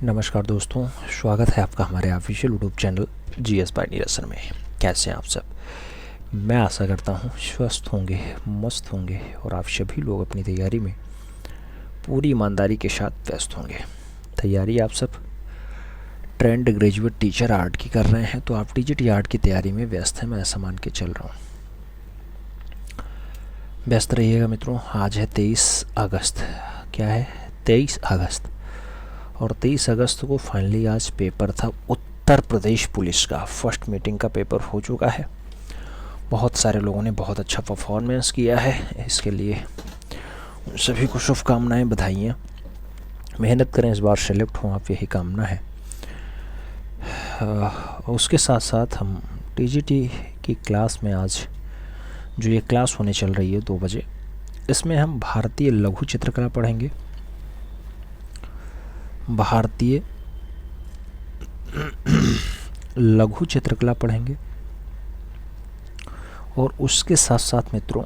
नमस्कार दोस्तों, स्वागत है आपका हमारे official YouTube channel GS by Neerasan में। कैसे हैं आप सब? मैं आशा करता हूँ स्वस्थ होंगे, मस्त होंगे और आप सभी लोग अपनी तैयारी में पूरी ईमानदारी के साथ व्यस्त होंगे। तैयारी आप सब ट्रेंड ग्रेजुएट टीचर आर्ट की कर रहे हैं तो आप टीजीटी आर्ट की तैयारी में व्यस्त हैं, मैं ऐसा मान के चल रहा हूँ। व्यस्त रहिएगा मित्रों। आज है 23 अगस्त। क्या है? 23 अगस्त। और 23 अगस्त को फाइनली आज पेपर था उत्तर प्रदेश पुलिस का। फर्स्ट मीटिंग का पेपर हो चुका है। बहुत सारे लोगों ने बहुत अच्छा परफॉर्मेंस किया है, इसके लिए उन सभी को शुभकामनाएं, बधाइयाँ। मेहनत करें, इस बार सेलेक्ट हों आप, यही कामना है। उसके साथ साथ हम टीजीटी की क्लास में आज जो ये क्लास होने चल रही है 2 बजे, इसमें हम भारतीय लघु चित्रकला पढ़ेंगे। भारतीय लघु चित्रकला पढ़ेंगे और उसके साथ साथ मित्रों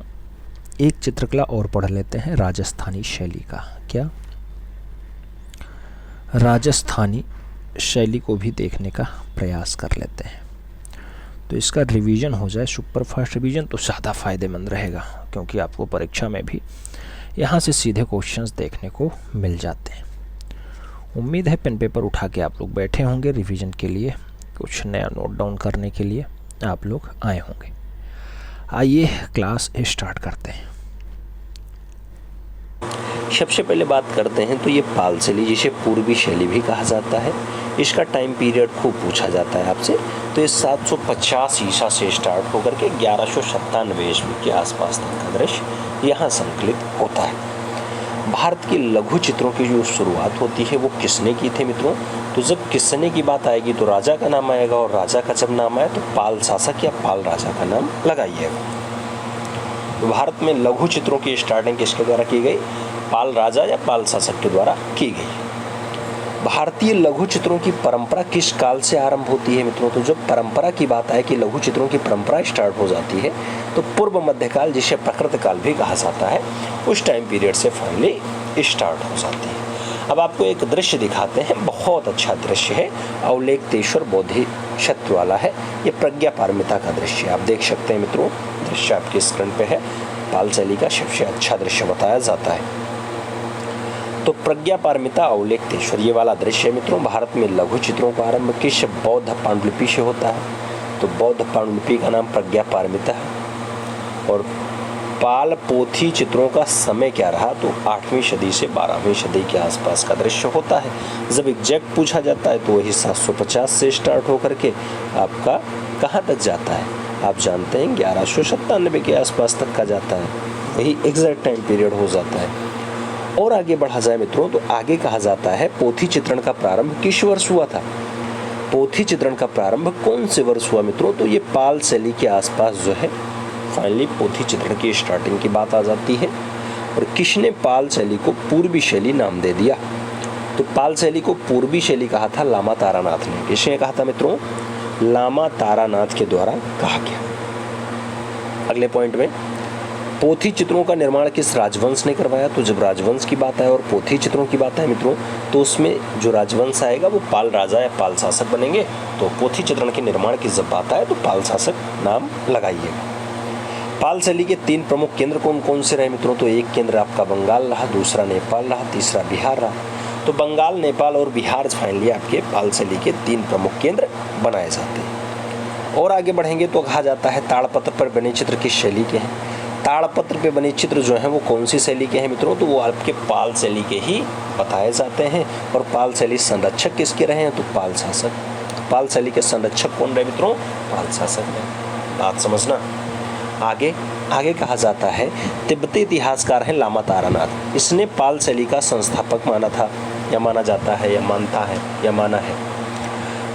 एक चित्रकला और पढ़ लेते हैं, राजस्थानी शैली का। क्या? राजस्थानी शैली को भी देखने का प्रयास कर लेते हैं, तो इसका रिवीजन हो जाए, सुपरफास्ट रिवीजन, तो ज़्यादा फ़ायदेमंद रहेगा, क्योंकि आपको परीक्षा में भी यहाँ से सीधे क्वेश्चंस देखने को मिल जाते हैं। उम्मीद है पेन पेपर उठा के आप लोग बैठे होंगे रिवीजन के लिए, कुछ नया नोट डाउन करने के लिए आप लोग आए होंगे। आइए क्लास स्टार्ट करते हैं। सबसे पहले बात करते हैं तो ये पाल शैली, जिसे पूर्वी शैली भी कहा जाता है, इसका टाइम पीरियड खूब पूछा जाता है आपसे। तो ये 750 ईसा से स्टार्ट होकर के 1197 ईस्वी के आसपास तक का दृश्य यहाँ संकलित होता है। भारत के लघु चित्रों की जो शुरुआत होती है वो किसने की थे मित्रों? तो जब किसने की बात आएगी तो राजा का नाम आएगा, और राजा का जब नाम आए तो पाल शासक या पाल राजा का नाम लगाइएगा। तो भारत में लघु चित्रों की स्टार्टिंग किसके द्वारा की गई? पाल राजा या पाल शासक के द्वारा की गई। भारतीय लघु चित्रों की परंपरा किस काल से आरंभ होती है मित्रों? तो जब परंपरा की बात आए कि लघु चित्रों की परंपरा स्टार्ट हो जाती है तो पूर्व मध्यकाल, जिसे प्रकृत काल भी कहा जाता है, उस टाइम पीरियड से फाइनली स्टार्ट हो जाती है। अब आपको एक दृश्य दिखाते हैं, बहुत अच्छा दृश्य है, अवलोकेतेश्वर बोधि शत्रु वाला है। ये प्रज्ञा पारमिता का दृश्य आप देख सकते हैं मित्रों। दृश्य आपके स्क्रीन पे है। पाल शैली का सबसे अच्छा दृश्य बताया जाता है। तो प्रज्ञा पारमिता अवलोकेतेश्वर ये वाला दृश्य है मित्रों। भारत में लघु चित्रों का आरंभ किस बौद्ध पांडुलिपि से होता है? तो बौद्ध पांडुलिपि का नाम प्रज्ञा पारमिता है। और पाल पोथी चित्रों का समय क्या रहा? तो 8वीं सदी से 12वीं सदी के आसपास का दृश्य होता है। जब एग्जैक्ट पूछा जाता है तो वही 750 से स्टार्ट होकर के आपका कहाँ तक जाता है? आप जानते हैं 1197 के आसपास तक का जाता है, वही एग्जैक्ट टाइम पीरियड हो जाता है। और आगे बढ़ा जाए मित्रों तो आगे कहा जाता है पोथी चित्रण का प्रारंभ किस वर्ष हुआ था? पोथी चित्रण का प्रारंभ कौन से वर्ष हुआ मित्रों? तो ये पाल शैली के आसपास जो है फाइनली पोथी चित्रण की स्टार्टिंग की बात आ जाती है। और किसने पाल शैली को पूर्वी शैली नाम दे दिया? तो पाल शैली को पूर्वी शैली कहा था लामा तारानाथ ने। किसने कहा था मित्रों? लामा तारानाथ के द्वारा कहा गया। अगले पॉइंट में, पोथी चित्रों का निर्माण किस राजवंश ने करवाया? तो जब राजवंश की बात है और पोथी चित्रों की बात है मित्रों, तो उसमें जो राजवंश आएगा वो पाल राजा या पाल शासक बनेंगे। तो पोथी चित्रण के निर्माण की जब बात आए तो पाल शासक नाम लगाइएगा। पाल शैली के 3 प्रमुख केंद्र कौन कौन से रहे मित्रों? तो एक केंद्र आपका बंगाल रहा, दूसरा नेपाल रहा, तीसरा बिहार रहा। तो बंगाल, नेपाल और बिहार फाइनली आपके पाल शैली के 3 प्रमुख केंद्र बनाए जाते हैं। और आगे बढ़ेंगे तो कहा जाता है ताड़पत्र पर बने चित्र किस शैली के हैं? ताड़पत्र पे बने चित्र जो हैं वो कौन सी शैली के हैं मित्रों? तो वो आपके पाल शैली के ही बताए जाते हैं। और पाल शैली संरक्षक किसके रहे हैं? तो पाल शासक। पाल शैली के संरक्षक कौन रहे मित्रों? पाल शासक ने। बात समझना। आगे कहा जाता है तिब्बती इतिहासकार हैं लामा तारानाथ। इसने पाल शैली का संस्थापक माना था, या माना जाता है, या मानता है, या माना है।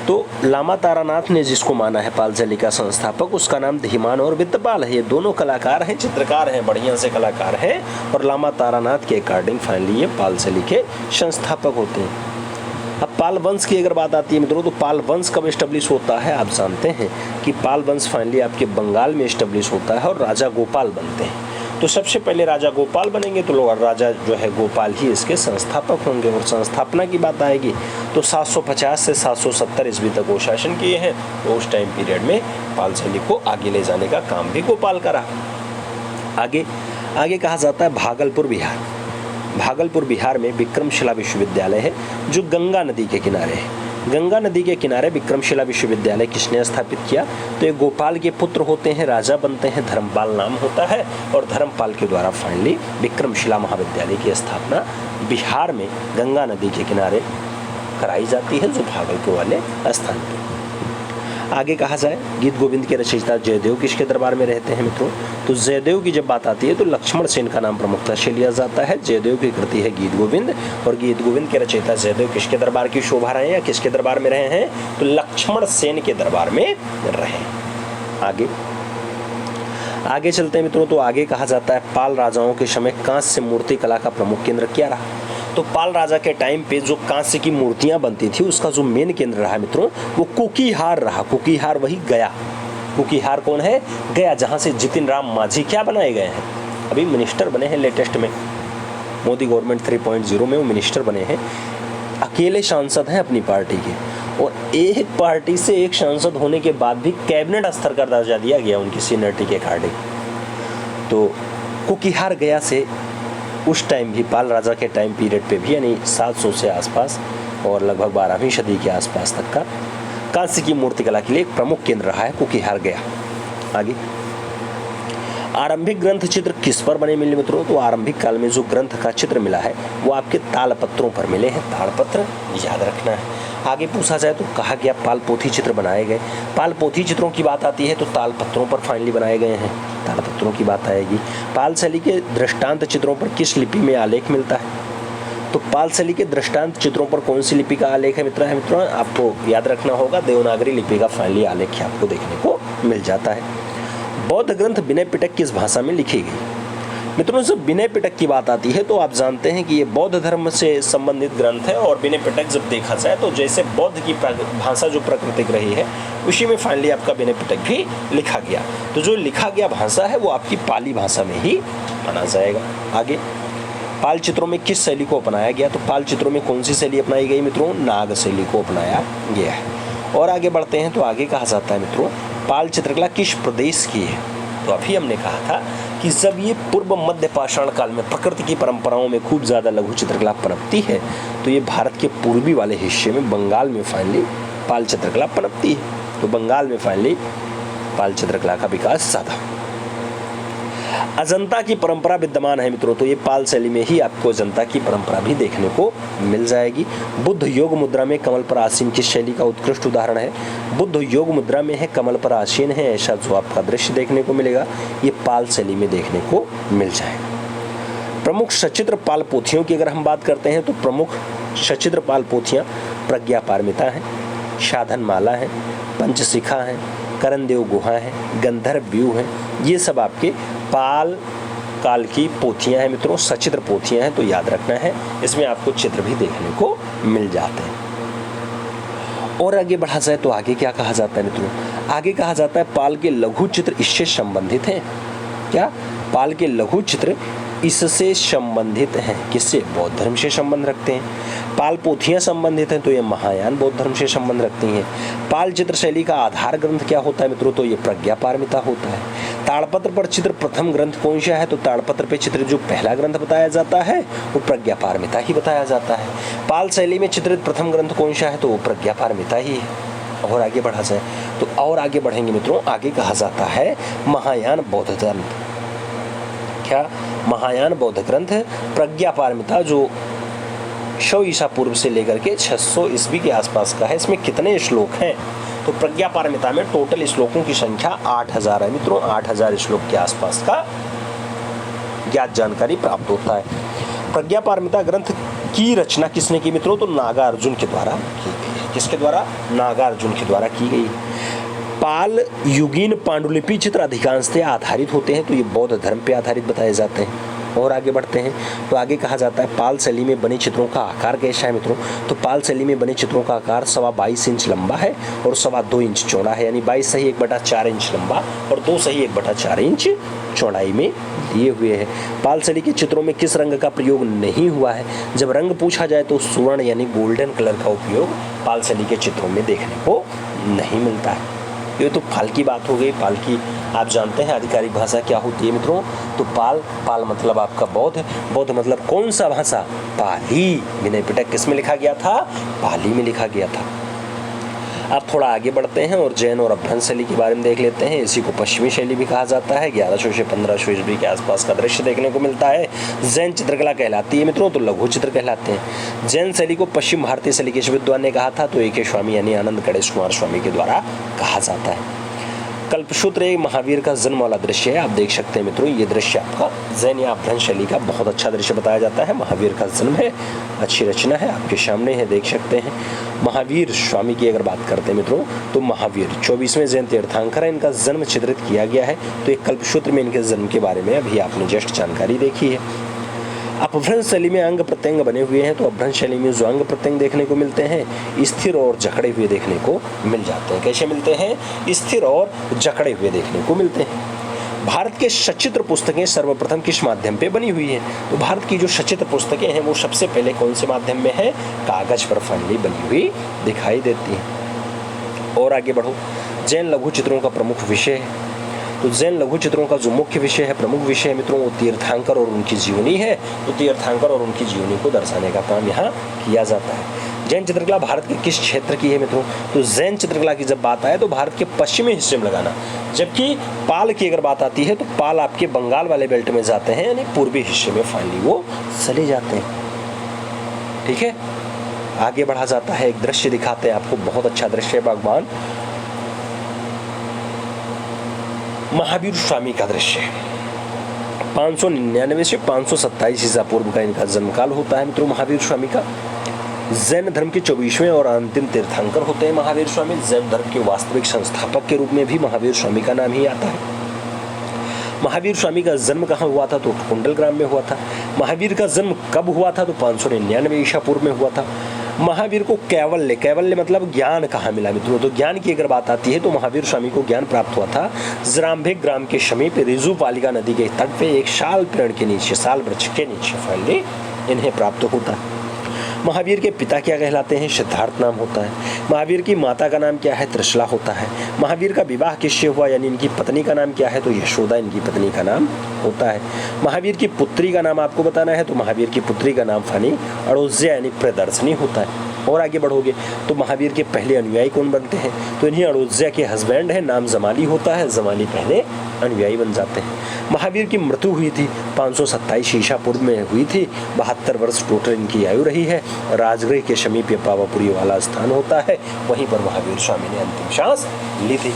तो लामा तारानाथ ने जिसको माना है पाल शैली का संस्थापक, उसका नाम धीमान और वित्तपाल है। ये दोनों कलाकार हैं, चित्रकार हैं, बढ़िया से कलाकार हैं। और लामा तारानाथ के अकॉर्डिंग फाइनली ये पाल शैली के संस्थापक होते हैं। अब पाल वंश की अगर बात आती है मित्रों, तो पाल वंश कब एस्टेब्लिश होता है? आप जानते हैं कि पाल वंश फाइनली आपके बंगाल में एस्टेब्लिश होता है और राजा गोपाल बनते हैं। तो सबसे पहले राजा गोपाल बनेंगे, तो राजा जो है गोपाल ही इसके संस्थापक होंगे। और संस्थापना की बात आएगी तो 750 से 770 ईस्वी तक वो शासन किए हैं। तो उस टाइम पीरियड में पाल शैली को आगे ले जाने का काम भी गोपाल का रहा। आगे कहा जाता है भागलपुर बिहार। भागलपुर बिहार में विक्रमशिला विश्वविद्यालय है जो गंगा नदी के किनारे है। गंगा नदी के किनारे विक्रमशिला विश्वविद्यालय किसने स्थापित किया? तो ये गोपाल के पुत्र होते हैं, राजा बनते हैं, धर्मपाल नाम होता है और धर्मपाल के द्वारा फाइनली विक्रमशिला महाविद्यालय की स्थापना बिहार में गंगा नदी के किनारे कराई जाती है, जो भागलपुर वाले स्थान पर। आगे कहा जाए गीत गोविंद के रचयिता जयदेव किसके दरबार में रहते हैं मित्रों? तो जयदेव की जब बात आती है तो लक्ष्मण सेन का नाम प्रमुखता से लिया जाता है। जयदेव की कृति है गीत गोविंद और गीत गोविंद के रचयिता जयदेव किसके दरबार की शोभा रहे हैं या किसके दरबार में रहे हैं? तो लक्ष्मण सेन के दरबार में रहे। आगे चलते हैं मित्रों। तो आगे कहा जाता है पाल राजाओं के समय कांस्य मूर्ति कला का प्रमुख केंद्र क्या रहा? तो पाल राजा के टाइम पे जो कांस्य की मूर्तियां बनती थी उसका जो मेन केंद्र रहा मित्रों वो कुकीहार रहा। कुकीहार वही गया। कुकीहार कौन है? गया, जहां से जितिन राम मांझी क्या बनाए गए हैं, अभी मिनिस्टर बने हैं लेटेस्ट में, मोदी गवर्नमेंट 3.0 में वो मिनिस्टर बने हैं। अकेले सांसद हैं अपनी पार्टी के और एक पार्टी से एक सांसद होने के बाद भी कैबिनेट स्तर का दर्जा दिया गया उनकी सीनियरिटी के अकॉर्डिंग। तो कुकीहार गया से उस टाइम भी पाल राजा के टाइम पीरियड पे भी यानी 700 से आसपास और लगभग 12वीं सदी के आसपास तक का कांस्य की मूर्तिकला के लिए एक प्रमुख केंद्र रहा है कुकीहार गया। आगे आरंभिक ग्रंथ चित्र किस पर बने मिले मित्रों? तो आरंभिक काल में जो ग्रंथ का चित्र मिला है वो आपके तालपत्रों पर मिले हैं। तालपत्र याद रखना है। आगे पूछा जाए तो कहा गया पाल पोथी चित्र बनाए गए। पाल पोथी चित्रों की बात आती है तो तालपत्रों पर फाइनली बनाए गए हैं। तालपत्रों की बात आएगी। पाल शैली के दृष्टांत चित्रों पर किस लिपि में आलेख मिलता है? तो पाल शैली के दृष्टांत चित्रों पर कौन सी लिपि का आलेख है मित्रों? आपको याद रखना होगा देवनागरी लिपि का फाइनली आलेख आपको देखने को मिल जाता है। बौद्ध ग्रंथ विनय पिटक किस भाषा में लिखी गई? मित्रों जब विनय पिटक की बात आती है तो आप जानते हैं कि ये बौद्ध धर्म से संबंधित ग्रंथ है और विनय पिटक जब देखा जाए तो जैसे बौद्ध की भाषा जो प्राकृतिक रही है उसी में फाइनली आपका विनय पिटक भी लिखा गया। तो जो लिखा गया भाषा है वो आपकी पाली भाषा में ही माना जाएगा। आगे पाल चित्रों में किस शैली को अपनाया गया? तो पाल चित्रों में कौन सी शैली अपनाई गई मित्रों? नाग शैली को अपनाया गया है। और आगे बढ़ते हैं तो आगे कहा जाता है मित्रों पाल चित्रकला किस प्रदेश की है? तो अभी हमने कहा था कि जब ये पूर्व मध्य पाषाण काल में प्रकृति की परंपराओं में खूब ज़्यादा लघु चित्रकला पनपती है तो ये भारत के पूर्वी वाले हिस्से में बंगाल में फाइनली पाल चित्रकला पनपती है। तो बंगाल में फाइनली पाल चित्रकला का विकास ज़्यादा। अजंता की परंपरा विद्यमान है मित्रों। तो ये पाल शैली में ही आपको अजंता की परंपरा भी देखने को मिल जाएगी। बुद्ध योग मुद्रा में कमल पर आसीन किस शैली का उत्कृष्ट उदाहरण है? बुद्ध योग मुद्रा में है, कमल पर आसीन है, ऐसा जो आपका दृश्य देखने को मिलेगा ये पाल शैली में देखने को मिल जाएगा। प्रमुख सचित्र पाल पोथियों की अगर हम बात करते हैं तो प्रमुख सचित्र पाल पोथियां प्रज्ञा पारमिता है, साधन माला है, पंचशिखा है, करणदेव गुहा है, गंधर्व व्यूह है। ये सब आपके पाल काल की पोथियां हैं मित्रों, सचित्र पोथियां हैं। तो याद रखना है इसमें आपको चित्र भी देखने को मिल जाते हैं। और आगे बढ़ा जाए तो आगे क्या कहा जाता है मित्रों? आगे कहा जाता है पाल के लघु चित्र इससे संबंधित हैं। क्या? पाल के लघु चित्र इससे संबंधित हैं। किससे? बौद्ध धर्म से संबंध रखते हैं। पाल पोथियां संबंधित हैं तो ये महायान बौद्ध धर्म से संबंध रखती हैं। पाल चित्र शैली का आधार ग्रंथ क्या होता है मित्रों? तो ये प्रज्ञा पारमिता होता है। ताड़पत्र पर चित्र प्रथम ग्रंथ कौन सा है? तो ताड़पत्र पे चित्र जो पहला ग्रंथ बताया जाता है वो प्रज्ञा पारमिता ही बताया जाता है। पाल शैली में चित्रित प्रथम ग्रंथ कौन सा है? तो वो प्रज्ञा पारमिता ही है। और आगे बढ़ा जाए तो और आगे बढ़ेंगे मित्रों। आगे कहा जाता है महायान बौद्ध ग्रंथ। क्या? महायान बौद्ध ग्रंथ प्रज्ञा पारमिता जो 100 ईसा पूर्व से लेकर के 600 ईस्वी के आसपास का है। इसमें कितने श्लोक हैं? तो प्रज्ञा पारमिता में टोटल श्लोकों की संख्या 8000 है मित्रों। 8000 श्लोक के आसपास का ज्ञात जानकारी प्राप्त होता है। प्रज्ञा पारमिता ग्रंथ की रचना किसने की मित्रों? तो नागार्जुन के द्वारा की गई है। किसके द्वारा? नागार्जुन के द्वारा की गई। पाल युगीन पांडुलिपि चित्र अधिकांशतः आधारित होते हैं तो ये बौद्ध धर्म पे आधारित बताए जाते हैं। और आगे बढ़ते हैं तो आगे कहा जाता है पाल शैली में बने चित्रों का आकार कैसा है मित्रों। तो पाल शैली में बने चित्रों का आकार 22.25 इंच लंबा है और 2.25 इंच चौड़ा है, यानी 22 सही 1/4 इंच लंबा और 2 सही 1/4 इंच चौड़ाई में दिए हुए हैं। पाल शैली के चित्रों में किस रंग का प्रयोग नहीं हुआ है। जब रंग पूछा जाए तो स्वर्ण यानी गोल्डन कलर का उपयोग पाल शैली के चित्रों में देखने को नहीं मिलता है। ये तो पाल की बात हो गई। पाल की आप जानते हैं आधिकारिक भाषा क्या होती है मित्रों। तो पाल मतलब आपका बौद्ध, बौद्ध मतलब कौन सा भाषा, पाली। विनय पिटक किस में लिखा गया था, पाली में लिखा गया था। अब थोड़ा आगे बढ़ते हैं और जैन और अभ्रंश शैली के बारे में देख लेते हैं। इसी को पश्चिमी शैली भी कहा जाता है। 1100 से 1500 ईस्वी के आसपास का दृश्य देखने को मिलता है। जैन चित्रकला कहलाती है मित्रों, तो लघु चित्र कहलाते हैं। जैन शैली को पश्चिम भारतीय शैली के विद्वान ने कहा था, तो ए.के. स्वामी यानी आनंद गणेश कुमार स्वामी के द्वारा कहा जाता है। कल्पसूत्र एक महावीर का जन्म वाला दृश्य है। आप देख सकते हैं मित्रों, ये दृश्य आपका जैन या अभ्रंश शैली का बहुत अच्छा दृश्य बताया जाता है। महावीर का जन्म है, अच्छी रचना है, आपके सामने है, देख सकते हैं। महावीर स्वामी की अगर बात करते हैं मित्रों, तो महावीर 24वें जैन तीर्थंकर है। इनका जन्म चित्रित किया गया है। तो एक कल्पसूत्र में इनके जन्म के बारे में अभी आपने जस्ट जानकारी देखी है। अपभ्रंश शैली में अंग प्रत्यंग बने हुए हैं। तो अपभ्रंश शैली में जो अंग प्रत्यंग देखने को मिलते हैं स्थिर और जकड़े हुए देखने को मिल जाते हैं। कैसे मिलते हैं, स्थिर और जकड़े हुए देखने को मिलते हैं। भारत के सचित्र पुस्तकें सर्वप्रथम किस माध्यम पे बनी हुई हैं। तो भारत की जो सचित्र पुस्तकें हैं वो सबसे पहले कौन से माध्यम में है, कागज पर फैली बनी हुई दिखाई देती हैं। और आगे बढ़ो, जैन लघु चित्रों का प्रमुख विषय है। तो जैन लघु चित्रों का जो मुख्य विषय है, प्रमुख विषय है मित्रों, वो तीर्थंकर और उनकी जीवनी है। तो तीर्थंकर और उनकी जीवनी को दर्शाने का काम यहाँ किया जाता है। जैन चित्रकला भारत के किस क्षेत्र की है मित्रों। तो जैन चित्रकला की जब बात आए तो भारत के पश्चिमी हिस्से में लगाना, जबकि पाल की अगर बात आती है तो पाल आपके बंगाल वाले बेल्ट में जाते हैं, यानी पूर्वी हिस्से में फाइनली वो चले जाते हैं। ठीक है, आगे बढ़ा जाता है। एक दृश्य दिखाते हैं आपको, बहुत अच्छा दृश्य है भगवान महावीर स्वामी का दृश्य। 599 से 527 ईसा पूर्व का इनका जन्मकाल होता है मित्रों महावीर स्वामी का। जैन धर्म के 24वें और अंतिम तीर्थंकर होते हैं महावीर स्वामी। जैन धर्म के वास्तविक संस्थापक के रूप में भी महावीर स्वामी का नाम ही आता है। महावीर स्वामी का जन्म कहाँ हुआ था, तो कुंडल ग्राम में हुआ था। महावीर का जन्म कब हुआ था, तो 599 ईसा पूर्व में हुआ था। महावीर को कैवल्य, कैवल्य मतलब ज्ञान कहाँ मिला मित्रों। तो ज्ञान की अगर बात आती है तो महावीर स्वामी को ज्ञान प्राप्त हुआ था जराम्भेक ग्राम के समीप ऋजुपालिका नदी के तट पे एक साल पेड़ के नीचे, साल वृक्ष के नीचे फाइनली इन्हें प्राप्त होता है। महावीर के पिता क्या कहलाते हैं, सिद्धार्थ नाम होता है। महावीर की माता का नाम क्या है, त्रिशला होता है। महावीर का विवाह किससे हुआ, यानी इनकी पत्नी का नाम क्या है, तो यशोदा इनकी पत्नी का नाम होता है। महावीर की पुत्री का नाम आपको बताना है, तो महावीर की पुत्री का नाम फनी अड़ोज्या यानी प्रदर्शनी होता है। और आगे बढ़ोगे तो महावीर के पहले अनुयायी कौन बनते हैं, तो इन्हीं अड़ोज्या के हस्बैंड है, नाम जमाली होता है। जमाली पहले अनुयायी बन जाते हैं। महावीर की मृत्यु हुई थी 527 ईसा पूर्व में हुई थी। 72 वर्ष टोटल इनकी आयु रही है। राजगृह के समीप पावापुरी वाला स्थान होता है, वहीं पर महावीर स्वामी ने अंतिम सांस ली थी।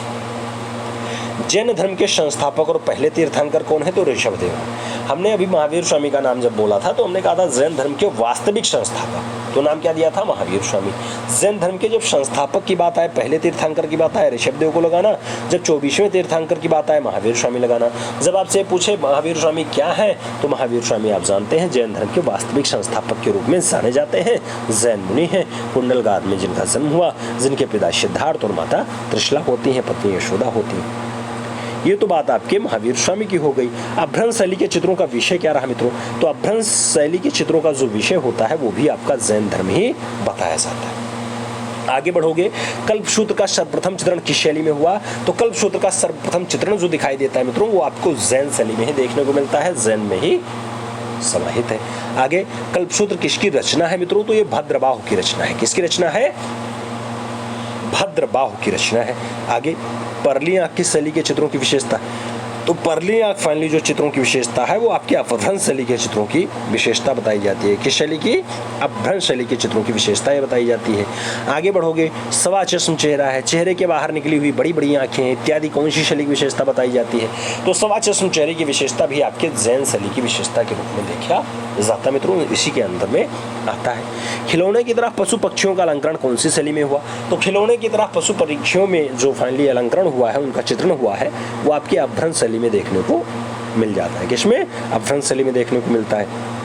जैन धर्म के संस्थापक और पहले तीर्थंकर कौन है, तो ऋषभदेव। हमने अभी महावीर स्वामी का नाम जब बोला था तो हमने कहा था जैन धर्म के वास्तविक संस्थापक, तो नाम क्या दिया था, महावीर स्वामी। जैन धर्म के जब संस्थापक की बात आए, पहले तीर्थंकर की बात आए, ऋषभदेव को लगाना। जब 24वें तीर्थंकर की बात आए, महावीर स्वामी लगाना। जब आपसे पूछे महावीर स्वामी क्या है, तो महावीर स्वामी आप जानते हैं जैन धर्म के वास्तविक संस्थापक के रूप में जाने जाते हैं। जैन मुनि हैं, कुंडलगाद में जिनका जन्म हुआ, जिनके पिता सिद्धार्थ और माता त्रिशला होती हैं, पत्नी यशोदा होती है। ये तो बात आपके महावीर स्वामी की हो गई। अपभ्रंश शैली के चित्रों का विषय क्या रहा मित्रों, तो अपभ्रंश शैली के चित्रों का जो विषय होता है वो भी आपका जैन धर्म ही बताया जाता है। आगे बढ़ोगे, कल्पसूत्र का सर्वप्रथम चित्रण किस शैली में हुआ, तो कल्पसूत्र का सर्वप्रथम चित्रण जो दिखाई देता है मित्रों वो आपको जैन शैली में ही देखने को मिलता है, जैन में ही समाहित है। आगे कल्पसूत्र किसकी रचना है मित्रों, तो ये भद्रबाहु की रचना है। किसकी रचना है, भद्रबाहु की रचना है। आगे परली आंख की शैली के चित्रों की विशेषता, तो परली आंख फाइनली जो चित्रों की विशेषता है वो आपके अपभ्रंश शैली के चित्रों की विशेषता बताई जाती है। किस शैली की, अपभ्रंश शैली के चित्रों की विशेषताएं बताई जाती है। आगे बढ़ोगे, सवा चश्म चेहरा है, चेहरे के बाहर निकली हुई बड़ी बड़ी आंखें इत्यादि कौन सी शैली की विशेषता बताई जाती है, तो सवा चश्म चेहरे की विशेषता भी आपके जैन शैली की विशेषता के रूप में देखा जाता मित्रों, इसी के अंदर में आता है। खिलौने की तरह पशु पक्षियों का अलंकरण कौन सी शैली में हुआ, तो खिलौने की तरह पशु पक्षियों में जो फाइनली अलंकरण हुआ है, उनका चित्रण हुआ है, वो आपके अपभ्रंश शैली में देखने को मिल जाता है। किसमें? अपभ्रंश शैली में देखने को मिलता है।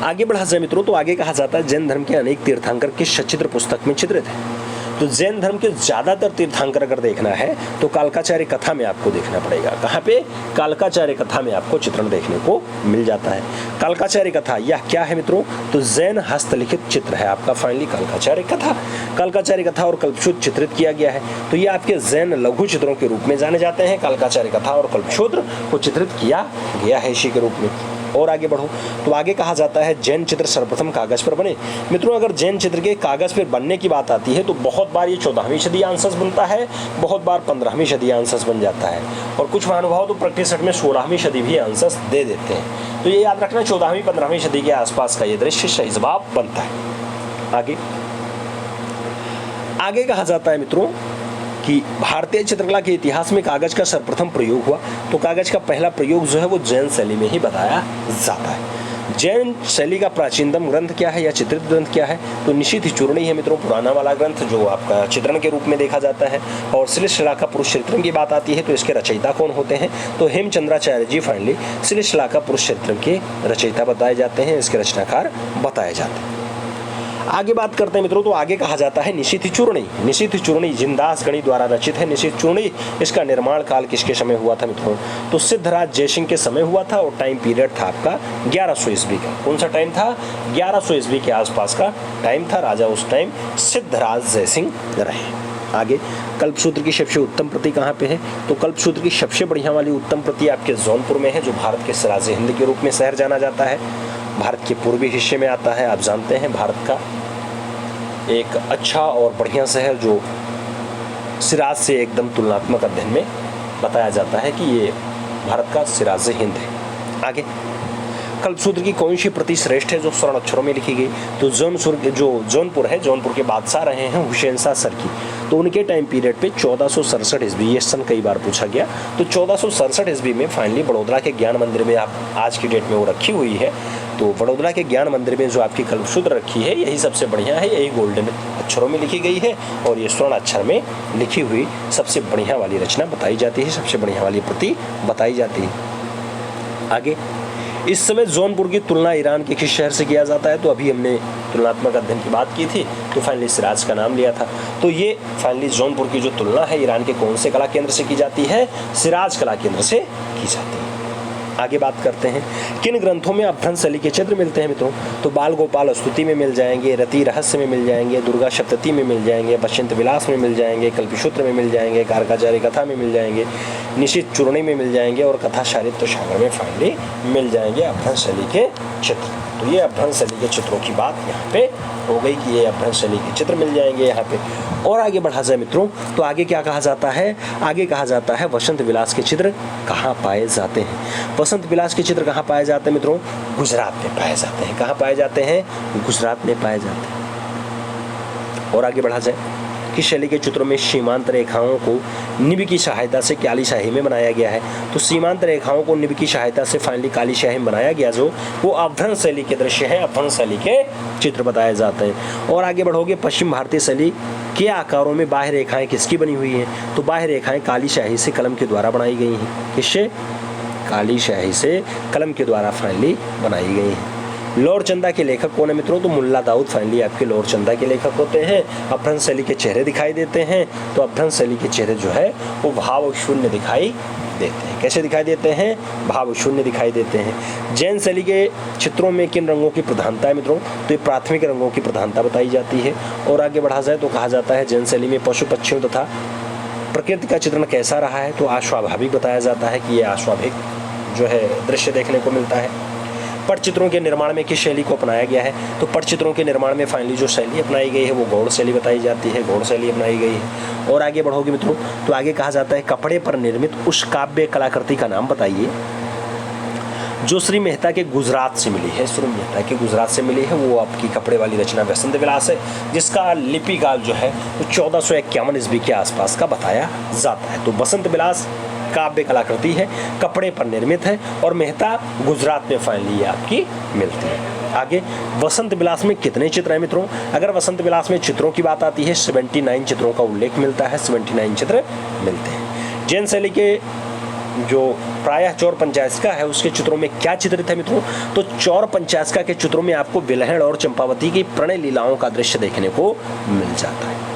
आगे बढ़ा जाए मित्रों तो आगे कहा जाता है जैन धर्म के अनेक तीर्थंकर किस सचित्र पुस्तक में चित्रित है। तो जैन धर्म के ज्यादातर तीर्थंकर अगर देखना है तो कालकाचार्य कथा में आपको देखना पड़ेगा। कहाँ पे? कालकाचार्य कथा में आपको चित्रण देखने को मिल जाता है। कालकाचार्य कथा यह क्या है मित्रों? तो जैन हस्तलिखित चित्र है आपका फाइनली कालकाचार्य कथा। कालकाचार्य कथा और कल्पसूत्र चित्रित किया गया है। तो ये आपके जैन लघु चित्रों के रूप में जाने जाते हैं। कालकाचार्य कथा और कल्पसूत्र को चित्रित किया गया है इसी के रूप में। और आगे बढ़ो तो आगे कहा जाता है जैन चित्र सर्वप्रथम कागज पर बने। मित्रों अगर जैन चित्र के कागज पर बनने की बात आती है तो बहुत बार ये 14वीं सदी आंसस बनता है, बहुत बार 15वीं सदी आंसस बन जाता है, और कुछ महानुभाव तो प्रैक्टिस सेट में 16वीं सदी भी आंसस दे देते हैं। तो ये याद रखना 14वीं 15वीं सदी के आसपास का ये दृश्य सही जवाब बनता है। आगे कहा जाता है मित्रों कि भारतीय चित्रकला के इतिहास में कागज का सर्वप्रथम प्रयोग हुआ। तो कागज का पहला प्रयोग जो है वो जैन शैली में ही बताया जाता है। जैन शैली का प्राचीनतम ग्रंथ क्या है या चित्रित ग्रंथ क्या है? तो निशिथ चूर्णी है मित्रों, पुराना वाला ग्रंथ जो आपका चित्रण के रूप में देखा जाता है। और श्लीशला का पुरुष चरित्रम की बात आती है तो इसके रचयिता कौन होते हैं? तो हेमचंद्राचार्य जी फाइनली श्लीशला का पुरुष चरित्रम के रचयिता बताए जाते हैं, इसके रचनाकार बताए जाते हैं। आगे बात करते हैं मित्रों तो आगे कहा जाता है निशिथ चूर्णी। निशिथ चूर्णी जिनदास गणी द्वारा रचित है। निशिथ चूर्णी इसका निर्माण काल किसके समय हुआ था मित्रों? तो सिद्धराज जयसिंह के समय हुआ था और टाइम पीरियड था आपका 1100 ईस्वी का। कौन सा टाइम था? 1100 ईस्वी के आसपास का टाइम था। राजा उस टाइम सिद्धराज जयसिंह रहे। आगे कल्पसूत्र की सबसे उत्तम प्रति कहाँ पे है? तो कल्पसूत्र की सबसे बढ़िया वाली उत्तम प्रति आपके जौनपुर में है, जो भारत के सिराज हिंद के रूप में शहर जाना जाता है। भारत के पूर्वी हिस्से में आता है। आप जानते हैं भारत का एक अच्छा और बढ़िया शहर जो सिराज से एकदम तुलनात्मक अध्ययन में बताया जाता है कि ये भारत का सिराज हिंद है। आगे कल्पसूत्र की कौन सी प्रति श्रेष्ठ है जो स्वर्ण अक्षरों में लिखी गई? तो जौनपुर है, जौनपुर के बादशाह रहे हैं हुसैन शाह सरकी। तो उनके टाइम पीरियड पे 1467 ईस्वी, ये सन कई बार पूछा गया। तो 1467 ईस्वी में फाइनली बड़ौदा के ज्ञान मंदिर में आप आज की डेट में वो रखी हुई है। तो बड़ौदा के ज्ञान मंदिर में जो आपकी कल्पसूत्र रखी है यही सबसे बढ़िया है, यही गोल्डन अक्षरों में लिखी गई है और ये स्वर्ण अक्षर में लिखी हुई सबसे बढ़िया वाली रचना बताई जाती है, सबसे बढ़िया वाली प्रति बताई जाती है। आगे इस समय जौनपुर की तुलना ईरान के किस शहर से किया जाता है? तो अभी हमने तुलनात्मक अध्ययन की बात की थी तो फाइनली सिराज का नाम लिया था। तो ये फाइनली जौनपुर की जो तुलना है ईरान के कौन से कला केंद्र से की जाती है? सिराज कला केंद्र से की जाती है। आगे बात करते हैं किन ग्रंथों में अपभ्रंश शैली के चित्र मिलते हैं मित्रों? तो बाल गोपाल स्तुति में मिल जाएंगे, रति रहस्य में मिल जाएंगे, दुर्गा सप्तती में मिल जाएंगे, बसंत विलास में मिल जाएंगे, कल्पसूत्र में मिल जाएंगे, कालकाचार्य कथा में मिल जाएंगे, निशिथ चूर्णी में मिल जाएंगे और कथा साहित्य सागर में फाइनली मिल जाएंगे अपभ्रंश शैली के चित्र। तो ये अपभ्रंश शैली के चित्रों की बात यहाँ पे हो गई कि ये अपभ्रंश शैली के चित्र मिल जाएंगे यहाँ पे। और आगे बढ़ा जाए मित्रों तो आगे क्या कहा जाता है? आगे कहा जाता है वसंत विलास के चित्र कहाँ पाए जाते हैं? वसंत विलास के चित्र कहाँ पाए जाते हैं मित्रों? गुजरात में पाए जाते हैं। कहाँ पाए जाते हैं? गुजरात में पाए जाते हैं। और आगे बढ़ा जाए कि शैली के चित्रों में सीमांत रेखाओं को निब की सहायता से काली स्याही में बनाया गया है। तो सीमांत रेखाओं को निब की सहायता से फाइनली काली स्याही में बनाया गया जो वो अपभ्रंश शैली के दृश्य है, अपभ्रंश शैली के चित्र बताए जाते हैं। और आगे बढ़ोगे पश्चिम भारतीय शैली के आकारों में बाह्य रेखाएं किसकी बनी हुई हैं? तो बाह्य रेखाएं काली स्याही से कलम के द्वारा बनाई गई हैं। किससे? काली स्याही से कलम के द्वारा फाइनली बनाई गई हैं। लौर चंदा के लेखक कौन है मित्रों? तो मुल्ला दाऊद फाइनली आपके लौर चंदा के लेखक होते हैं। अपभ्रंश शैली के चेहरे दिखाई देते हैं। तो अपभ्रंश शैली के चेहरे जो है वो भाव शून्य दिखाई देते हैं। कैसे दिखाई देते हैं? भाव शून्य दिखाई देते हैं। जैन शैली के चित्रों में किन रंगों की प्रधानता है मित्रों? तो ये प्राथमिक रंगों की प्रधानता बताई जाती है। और आगे बढ़ा जाए तो कहा जाता है जैन शैली में पशु पक्षियों तथा प्रकृति का चित्रण कैसा रहा है? तो अश्वाभाविक बताया जाता है कि ये अश्वाभाविक जो है दृश्य देखने को मिलता है। पटचित्रों के निर्माण में किस शैली को अपनाया गया है? तो पटचित्रों के निर्माण में फाइनली जो शैली अपनाई गई है वो गौड़ शैली बताई जाती है, गौड़ शैली अपनाई गई है। और आगे बढ़ोगे मित्रों तो आगे कहा जाता है कपड़े पर निर्मित उस काव्य कलाकृति का नाम बताइए जो श्री मेहता के गुजरात से मिली है। श्री मेहता के गुजरात से मिली है वो आपकी कपड़े वाली रचना बसंत विलास है, जिसका लिपि काल जो है वो 1451 ईस्वी के आसपास का बताया जाता है। तो बसंत विलास काव्य कलाकृति है, कपड़े पर निर्मित है और मेहता गुजरात में फाइनली ये आपकी मिलती है। आगे वसंत विलास में कितने चित्र हैं मित्रों? अगर वसंत विलास में चित्रों की बात आती है 79 चित्रों का उल्लेख मिलता है, 79 चित्र मिलते हैं। जैन शैली के जो प्रायः चौर पंचायस्का है उसके चित्रों में क्या चित्रित है मित्रों? तो चौर पंचायस्का के चित्रों में आपको विलहण और चंपावती की प्रणय लीलाओं का दृश्य देखने को मिल जाता है।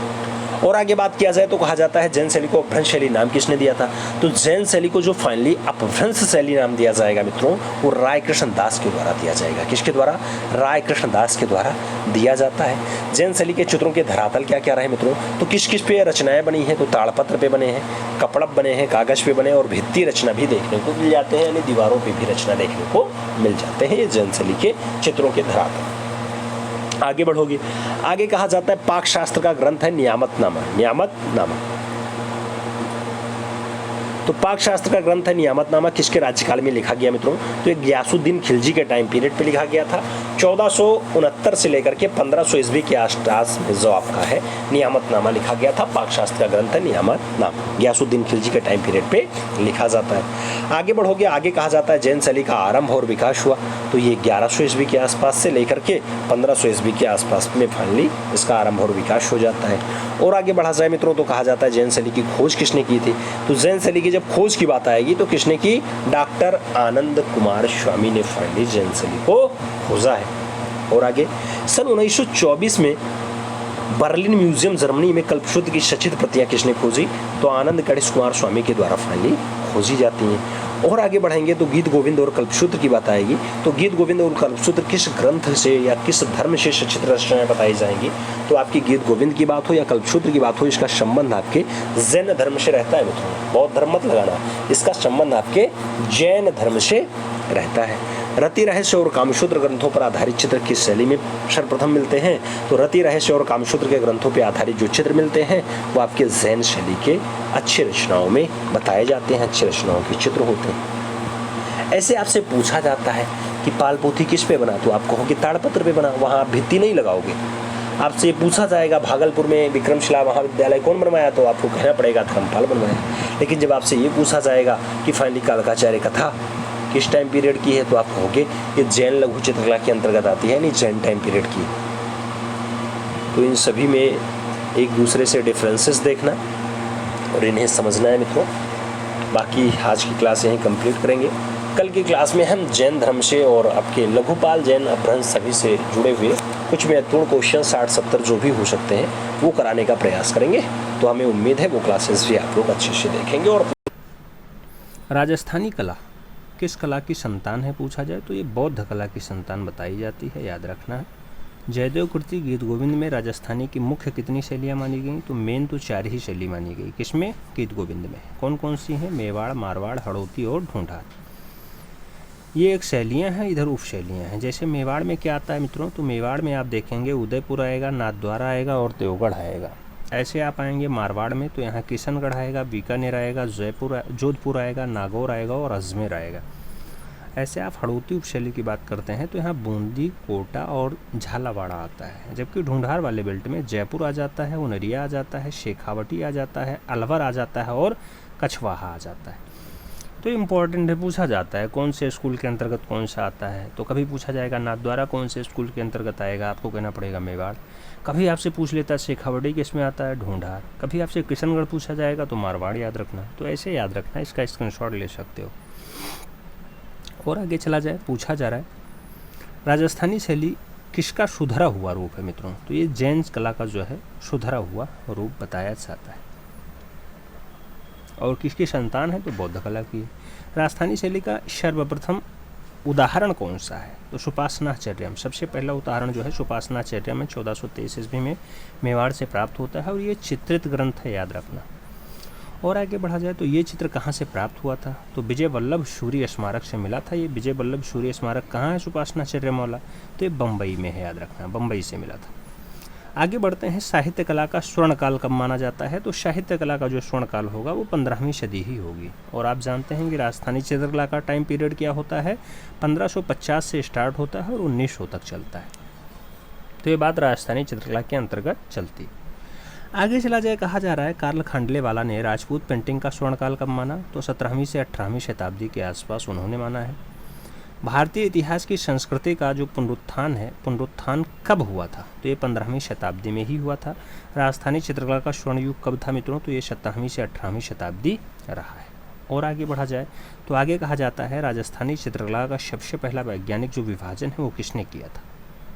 और आगे बात किया जाए तो कहा जाता है जैन शैली को अपभ्रंश शैली नाम किसने दिया था? तो जैन शैली को जो फाइनली अपभ्रंश शैली नाम दिया जाएगा मित्रों, वो राय कृष्ण दास के द्वारा दिया जाएगा। किसके द्वारा? राय कृष्ण दास के द्वारा दिया जाता है। जैन शैली के चित्रों के धरातल क्या क्या रहे मित्रों? तो किस किस पे रचनाएं बनी हैं? तो ताड़पत्र पे बने हैं, कपड़प बने हैं, कागज पे बने और भित्ति रचना भी देखने को मिल जाते हैं, यानी दीवारों पर भी रचना देखने को मिल जाते हैं। ये जैन शैली के चित्रों के धरातल। आगे बढ़ोगे, आगे कहा जाता है पाक शास्त्र का ग्रंथ है नियामतनामा। नियामतनामा, तो पाक शास्त्र का ग्रंथ है नियामतनामा किसके राज्यकाल में लिखा गया मित्रों? तो ये गियासुद्दीन खिलजी के टाइम पीरियड पे लिखा गया था। 1469 से लेकर के 1500 ईस्वी के आसपास में जो आपका है नियामतनामा लिखा गया था। पाक शास्त्र का ग्रंथ है नियामतनामा, गियासुद्दीन खिलजी के टाइम पीरियड पे लिखा जाता है। आगे बढ़ोगे, आगे कहा जाता है जैन शैली का आरंभ और विकास हुआ। तो ये 1100 ईस्वी के आसपास से लेकर के 1500 ईस्वी के आसपास में फाइनली इसका आरंभ और विकास हो जाता है। और आगे बढ़ा जाए मित्रों तो कहा जाता है जैन शैली की खोज किसने की थी? तो जैन शैली की जब खोज की बात आएगी तो किसने की? डॉक्टर आनंद कुमार स्वामी ने फाइनली जैन शैली को खोजा है। और आगे सन 1924 में बर्लिन म्यूजियम जर्मनी में कल्पसूत्र की सचित्र प्रतियां किसने खोजी? तो आनंद गणेश कुमार स्वामी के द्वारा फाइनली खोजी जाती हैं। और आगे बढ़ेंगे तो गीत गोविंद और कल्पसूत्र की बात आएगी। तो गीत गोविंद और कल्पसूत्र किस ग्रंथ से या किस धर्म से सचित्र रचनाएं बताई जाएंगी? तो आपकी गीत गोविंद की बात हो या कल्पसूत्र की बात हो, इसका संबंध आपके जैन धर्म से रहता है मित्रों। बौद्ध धर्म मत लगाना, इसका संबंध आपके जैन धर्म से रहता है। रति रहस्य और कामसूत्र ग्रंथों पर आधारित चित्र किस शैली में सर्वप्रथम मिलते हैं? तो रति रहस्य और कामसूत्र के ग्रंथों पर आधारित जो चित्र मिलते हैं वो आपके जैन शैली के अच्छी रचनाओं में बताए जाते हैं, अच्छी रचनाओं के चित्र होते हैं। ऐसे आपसे पूछा जाता है कि पाल पोथी किस पे बना? तो आप कहोगे ताड़पत्र पे बना, वहाँ आप भित्ति नहीं लगाओगे। आपसे पूछा जाएगा भागलपुर में विक्रमशिला महाविद्यालय कौन बनवाया? तो आपको कहना पड़ेगा धर्मपाल बनवाया। लेकिन जब आपसे ये पूछा जाएगा कि फाइनली कालकाचार्य कथा किस टाइम पीरियड की है? तो आप कहोगे ये जैन लघु चित्रकला के अंतर्गत आती है, यानी जैन टाइम पीरियड की। तो इन सभी में एक दूसरे से डिफरेंसेस देखना और इन्हें समझना है मित्रों। बाकी आज की क्लास यहीं कंप्लीट करेंगे। कल की क्लास में हम जैन धर्म से और आपके लघुपाल जैन अपभ्रंश सभी से जुड़े हुए कुछ महत्वपूर्ण क्वेश्चन 60-70 जो भी हो सकते हैं वो कराने का प्रयास करेंगे। तो हमें उम्मीद है वो क्लासेस भी आप लोग अच्छे से देखेंगे। और राजस्थानी कला किस कला की संतान है पूछा जाए तो ये बौद्ध कला की संतान बताई जाती है, याद रखना है। जयदेव कृति गीत गोविंद में राजस्थानी की मुख्य कितनी शैलियाँ मानी गई? तो मेन तो 4 ही शैली मानी गई। किसमें? गीत गोविंद में। कौन कौन सी हैं? मेवाड़, मारवाड़, हड़ौती और ढूंढार। ये एक शैलियाँ हैं, इधर उप शैलियाँ हैं। जैसे मेवाड़ में क्या आता है मित्रों? तो मेवाड़ में आप देखेंगे उदयपुर आएगा, नाथद्वारा आएगा और देवगढ़ आएगा। ऐसे आप आएंगे मारवाड़ में तो यहाँ किशनगढ़ आएगा, बीकानेर आएगा, जोधपुर आएगा, नागौर आएगा और अजमेर आएगा। ऐसे आप हड़ौती उपशैली की बात करते हैं तो यहाँ बूंदी, कोटा और झालावाड़ा आता है। जबकि ढूंढार वाले बेल्ट में जयपुर आ जाता है, उनरिया आ जाता है, शेखावटी आ जाता है, अलवर आ जाता है और कछवाहा आ जाता है। तो इम्पॉर्टेंट है, पूछा जाता है कौन से स्कूल के अंतर्गत कौन सा आता है। तो कभी पूछा जाएगा नाथद्वारा कौन से स्कूल के अंतर्गत आएगा, आपको कहना पड़ेगा मेवाड़। कभी आपसे पूछ लेता है शेखावटी किस में आता है, ढूंढार। कभी आपसे किशनगढ़ पूछा जाएगा तो मारवाड़ याद रखना। तो ऐसे याद रखना, इसका स्क्रीनशॉट ले सकते हो। और आगे चला जाए, पूछा जा रहा है राजस्थानी शैली किसका सुधरा हुआ रूप है मित्रों? तो ये जैन कला का जो है सुधरा हुआ रूप बताया जाता है। और किसकी संतान है? तो बौद्ध कला की। राजस्थानी शैली का सर्वप्रथम उदाहरण कौन सा है? तो सुपासनाचर्यम। सबसे पहला उदाहरण जो है सुपासनाचर्यम में 1423 ईस्वी में मेवाड़ से प्राप्त होता है और ये चित्रित ग्रंथ है, याद रखना। और आगे बढ़ा जाए तो ये चित्र कहाँ से प्राप्त हुआ था? तो विजय वल्लभ सूर्य स्मारक से मिला था। ये विजय वल्लभ सूर्य स्मारक कहाँ है सुपासनाचर्यम वाला? तो ये बम्बई में है, याद रखना, बम्बई से मिला था। आगे बढ़ते हैं, साहित्य कला का स्वर्णकाल कब माना जाता है? तो साहित्य कला का जो स्वर्णकाल होगा वो 15वीं सदी ही होगी। और आप जानते हैं कि राजस्थानी चित्रकला का टाइम पीरियड क्या होता है? 1550 से स्टार्ट होता है और 1900 तक चलता है। तो ये बात राजस्थानी चित्रकला के अंतर्गत चलती है। आगे चला जाए, कहा जा रहा है कार्ल खांडलेवाला ने राजपूत पेंटिंग का स्वर्णकाल कब माना? तो 17वीं से 18वीं शताब्दी के आसपास उन्होंने माना है। भारतीय इतिहास की संस्कृति का जो पुनरुत्थान कब हुआ था? तो ये 15वीं शताब्दी में ही हुआ था। राजस्थानी चित्रकला का स्वर्ण युग कब था मित्रों? तो ये 17वीं से 18वीं शताब्दी रहा है। और आगे बढ़ा जाए तो आगे कहा जाता है राजस्थानी चित्रकला का सबसे पहला वैज्ञानिक जो विभाजन है वो किसने किया था।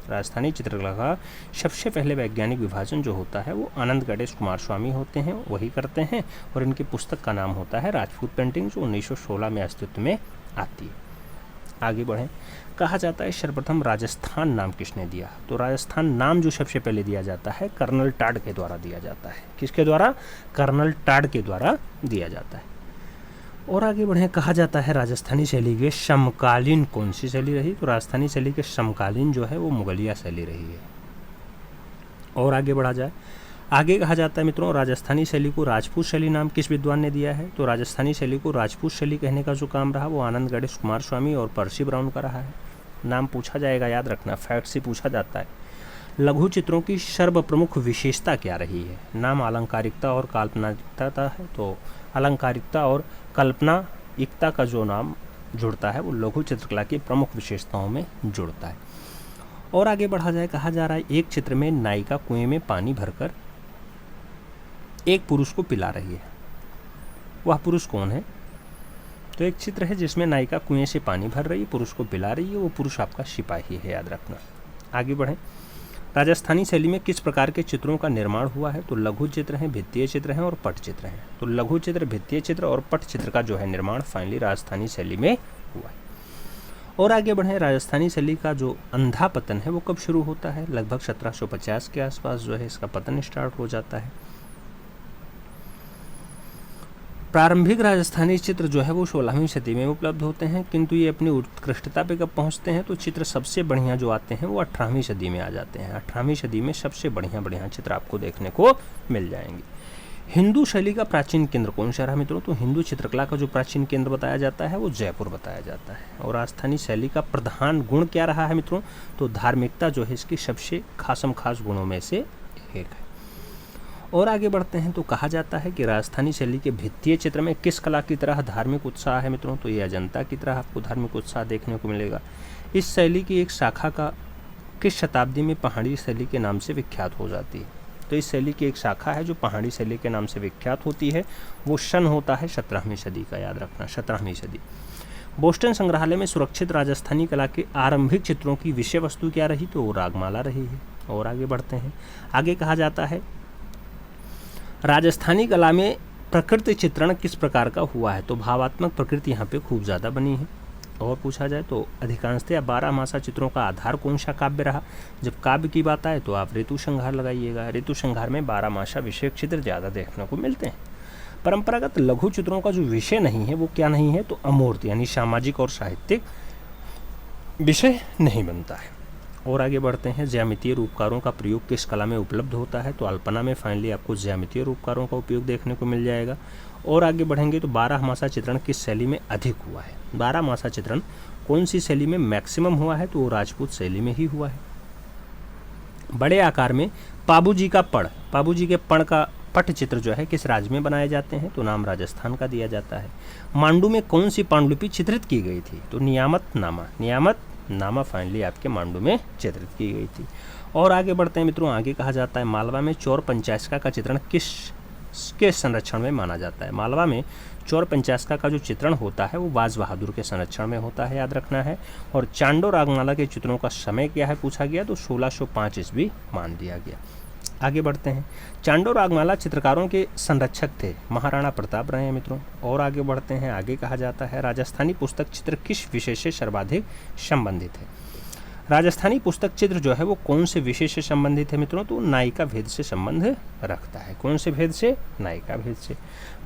राजस्थानी चित्रकला का सबसे पहले वैज्ञानिक विभाजन जो होता है वो आनंद गणेश कुमार स्वामी होते हैं, वही करते हैं। और इनकी पुस्तक का नाम होता है राजपूत पेंटिंग, जो 1916 में अस्तित्व में आती है। आगे बढ़ें, कहा जाता है सर्वप्रथम राजस्थान नाम किसने दिया। तो राजस्थान नाम जो सबसे पहले दिया जाता है कर्नल टाड के द्वारा दिया जाता है। किसके द्वारा? कर्नल टाड के द्वारा दिया जाता है। और आगे बढ़ें, कहा जाता है राजस्थानी शैली के समकालीन कौन सी शैली रही। तो राजस्थानी शैली के समकालीन जो है वो मुगलिया शैली रही है। और आगे बढ़ा जाए, आगे कहा जाता है मित्रों राजस्थानी शैली को राजपूत शैली नाम किस विद्वान ने दिया है। तो राजस्थानी शैली को राजपूत शैली कहने का जो काम रहा वो आनंद गणेश कुमार स्वामी और पर्सी ब्राउन का रहा है। नाम पूछा जाएगा, याद रखना, फैक्ट से पूछा जाता है। लघु चित्रों की सर्वप्रमुख विशेषता क्या रही है। नाम अलंकारिकता और काल्पनिकता है। तो अलंकारिकता और कल्पनाइकता का जो नाम जुड़ता है वो लघु चित्रकला की प्रमुख विशेषताओं में जुड़ता है। और आगे बढ़ा जाए, कहा जा रहा है एक चित्र में नायिका कुएं में पानी भरकर एक पुरुष को पिला रही है। वह पुरुष कौन है? तो एक चित्र है जिसमें नायिका कुएं से पानी भर रही है, पुरुष को पिला रही है, वो पुरुष आपका सिपाही है, याद रखना। आगे बढ़ें, राजस्थानी शैली में किस प्रकार के चित्रों का निर्माण हुआ है। तो लघु चित्र हैं, भित्तीय चित्र हैं और पट चित्र हैं। तो लघु चित्र, भित्तीय चित्र और पट चित्र का जो है निर्माण फाइनली राजस्थानी शैली में हुआ है। और आगे बढ़ें, राजस्थानी शैली का जो अंधा पतन है वो कब शुरू होता है। लगभग 1750 के आसपास जो है इसका पतन स्टार्ट हो जाता है। प्रारंभिक राजस्थानी चित्र जो है वो 16वीं सदी में उपलब्ध होते हैं, किंतु ये अपनी उत्कृष्टता पे कब पहुंचते हैं। तो चित्र सबसे बढ़िया जो आते हैं वो 18वीं सदी में आ जाते हैं। 18वीं सदी में सबसे बढ़िया चित्र आपको देखने को मिल जाएंगे। हिंदू शैली का प्राचीन केंद्र कौन सा रहा मित्रों। तो हिंदू चित्रकला का जो प्राचीन केंद्र बताया जाता है वो जयपुर बताया जाता है। और राजस्थानी शैली का प्रधान गुण क्या रहा है मित्रों। तो धार्मिकता जो है इसकी सबसे खासम खास गुणों में से एक है। और आगे बढ़ते हैं, तो कहा जाता है कि राजस्थानी शैली के भित्तीय चित्र में किस कला की तरह धार्मिक उत्साह है मित्रों। तो ये अजंता की तरह आपको धार्मिक उत्साह देखने को मिलेगा। इस शैली की एक शाखा का किस शताब्दी में पहाड़ी शैली के नाम से विख्यात हो जाती है। तो इस शैली की एक शाखा है जो पहाड़ी शैली के नाम से विख्यात होती है, वो सन होता है 17वीं सदी का, याद रखना 17वीं सदी। बोस्टन संग्रहालय में सुरक्षित राजस्थानी कला के आरंभिक चित्रों की विषय वस्तु क्या रही। तो वो रागमाला रही है। और आगे बढ़ते हैं, आगे कहा जाता है राजस्थानी कला में प्रकृति चित्रण किस प्रकार का हुआ है। तो भावात्मक प्रकृति यहाँ पे खूब ज़्यादा बनी है। और पूछा जाए तो अधिकांशतः 12 मासा चित्रों का आधार कौन सा काव्य रहा। जब काव्य की बात आए तो आप ऋतु संहार लगाइएगा। ऋतु संहार में 12 मासा विषय चित्र ज़्यादा देखने को मिलते हैं। परंपरागत लघु चित्रों का जो विषय नहीं है वो क्या नहीं है। तो अमूर्त यानी सामाजिक और साहित्यिक विषय नहीं बनता है। और आगे बढ़ते हैं, ज्यामितीय रूपकारों का प्रयोग किस कला में उपलब्ध होता है। तो अल्पना में फाइनली आपको ज्यामितीय रूपकारों का उपयोग देखने को मिल जाएगा। और आगे बढ़ेंगे तो 12 मासा चित्रण किस शैली में अधिक हुआ है। 12 मासा चित्रण कौन सी शैली में मैक्सिमम हुआ है। तो वो राजपूत शैली में ही हुआ है। बड़े आकार में पाबूजी के पण का पट चित्र जो है किस राज्य में बनाए जाते हैं। तो नाम राजस्थान का दिया जाता है। मांडू में कौन सी पांडुलिपि चित्रित की गई थी। तो नियामत नामा फाइनली आपके मांडू में चित्रित की गई थी। और आगे बढ़ते हैं मित्रों, आगे कहा जाता है मालवा में चौर पंचायस्का का चित्रण किसके संरक्षण में माना जाता है। मालवा में चौर पंचायस्का का जो चित्रण होता है वो बाज बहादुर के संरक्षण में होता है, याद रखना है। और चांडो रागमाला के चित्रों का समय क्या है पूछा गया। तो 1605 ईस्वी मान दिया गया। आगे बढ़ते हैं, चांडो रागमाला चित्रकारों के संरक्षक थे महाराणा प्रताप रहे हैं मित्रों। और आगे बढ़ते हैं, आगे कहा जाता है राजस्थानी पुस्तक चित्र किस विषय से सर्वाधिक संबंधित है। राजस्थानी पुस्तक चित्र जो है वो कौन से विषय से संबंधित है मित्रों। तो नायिका भेद से संबंध रखता है। कौन से भेद से? नायिका भेद से।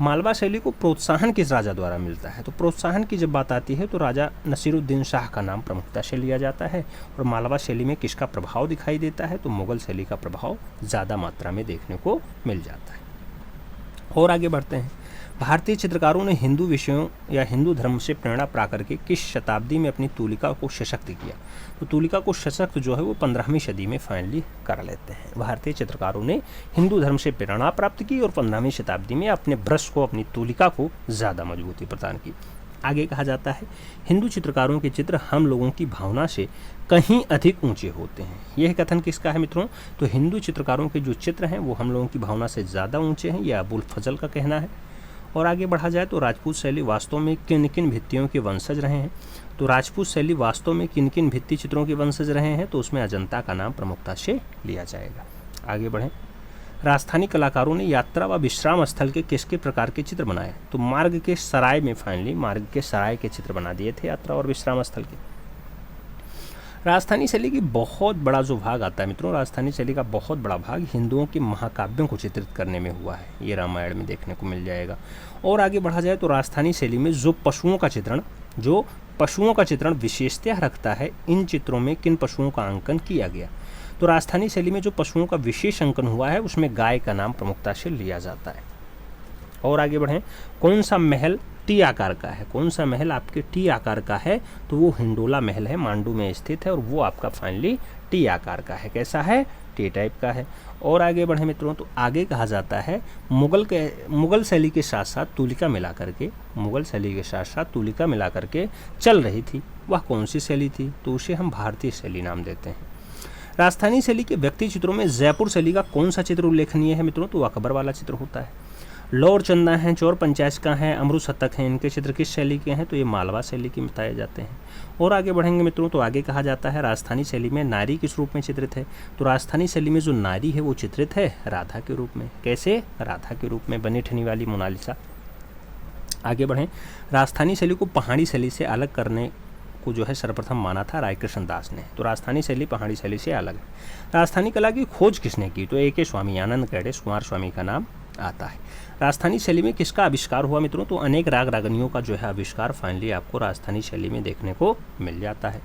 मालवा शैली को प्रोत्साहन किस राजा द्वारा मिलता है। तो प्रोत्साहन की जब बात आती है तो राजा नसीरुद्दीन शाह का नाम प्रमुखता से लिया जाता है। और मालवा शैली में किसका प्रभाव दिखाई देता है। तो मुगल शैली का प्रभाव ज़्यादा मात्रा में देखने को मिल जाता है। और आगे बढ़ते हैं, भारतीय चित्रकारों ने हिंदू विषयों या हिंदू धर्म से प्रेरणा पा करके किस शताब्दी में अपनी तूलिका को सशक्त किया। तो तूलिका को सशक्त जो है वो 15वीं सदी में फाइनली कर लेते हैं। भारतीय चित्रकारों ने हिंदू धर्म से प्रेरणा प्राप्त की और 15वीं शताब्दी में अपने ब्रश को, अपनी तूलिका को ज़्यादा मजबूती प्रदान की। आगे कहा जाता है हिंदू चित्रकारों के चित्र हम लोगों की भावना से कहीं अधिक ऊंचे होते हैं। यह कथन किसका है मित्रों। तो हिंदू चित्रकारों के जो चित्र हैं वो हम लोगों की भावना से ज़्यादा ऊंचे हैं, यह अबुल फजल का कहना है। और आगे बढ़ा जाए तो राजपूत शैली वास्तव में किन किन भित्तियों के वंशज रहे हैं। तो राजपूत शैली वास्तव में किन किन भित्ति चित्रों के वंशज रहे हैं, तो उसमें अजंता का नाम प्रमुखता से लिया जाएगा। आगे बढ़ें। राजस्थानी कलाकारों ने यात्रा व विश्राम स्थल के किसके प्रकार के चित्र बनाए। तो मार्ग के सराय में फाइनली मार्ग के सराय के चित्र बना दिए थे यात्रा और विश्राम स्थल के। राजस्थानी शैली की बहुत बड़ा जो भाग आता है मित्रों, राजस्थानी शैली का बहुत बड़ा भाग हिंदुओं के महाकाव्यों को चित्रित करने में हुआ है। ये रामायण में देखने को मिल जाएगा। और आगे बढ़ा जाए तो राजस्थानी शैली में जो पशुओं का चित्रण विशेषता रखता है, इन चित्रों में किन पशुओं का अंकन किया गया। तो राजस्थानी शैली में जो पशुओं का विशेष अंकन हुआ है उसमें गाय का नाम प्रमुखता से लिया जाता है। और आगे बढ़ें। कौन सा महल टी आकार का है, कौन सा महल आपके टी आकार का है, तो वो हिंडोला महल है, मांडू में स्थित है और वो आपका फाइनली टी आकार का है। कैसा है, टी टाइप का है। और आगे बढ़े मित्रों तो आगे कहा जाता है मुगल शैली के साथ साथ तुलिका मिला करके चल रही थी। वह कौन सी शैली थी, तो उसे हम भारतीय शैली नाम देते हैं। राजस्थानी शैली के व्यक्ति चित्रों में जयपुर शैली का कौन सा चित्र उल्लेखनीय है मित्रों, तो अकबर वाला चित्र होता है। लौर चंदा हैं, चौर पंचायत का है, अमृत शतक हैं, इनके चित्र किस शैली के हैं, तो ये मालवा शैली के बताए जाते हैं। और आगे बढ़ेंगे मित्रों तो आगे कहा जाता है राजस्थानी शैली में नारी किस रूप में चित्रित है। तो राजस्थानी शैली में जो नारी है वो चित्रित है राधा के रूप में। कैसे, राधा के रूप में, बनी ठनी वाली मोनालिसा। आगे बढ़ें। राजस्थानी शैली को पहाड़ी शैली से अलग करने को जो है सर्वप्रथम माना था रायकृष्ण दास ने। तो राजस्थानी शैली पहाड़ी शैली से अलग है। राजस्थानी कला की खोज किसने की, तो A.K. स्वामी, आनंद कैडेस, कुमार स्वामी का नाम आता है। राजस्थानी शैली में किसका आविष्कार हुआ मित्रों, तो अनेक राग रागनियों का जो है आविष्कार फाइनली आपको राजस्थानी शैली में देखने को मिल जाता है।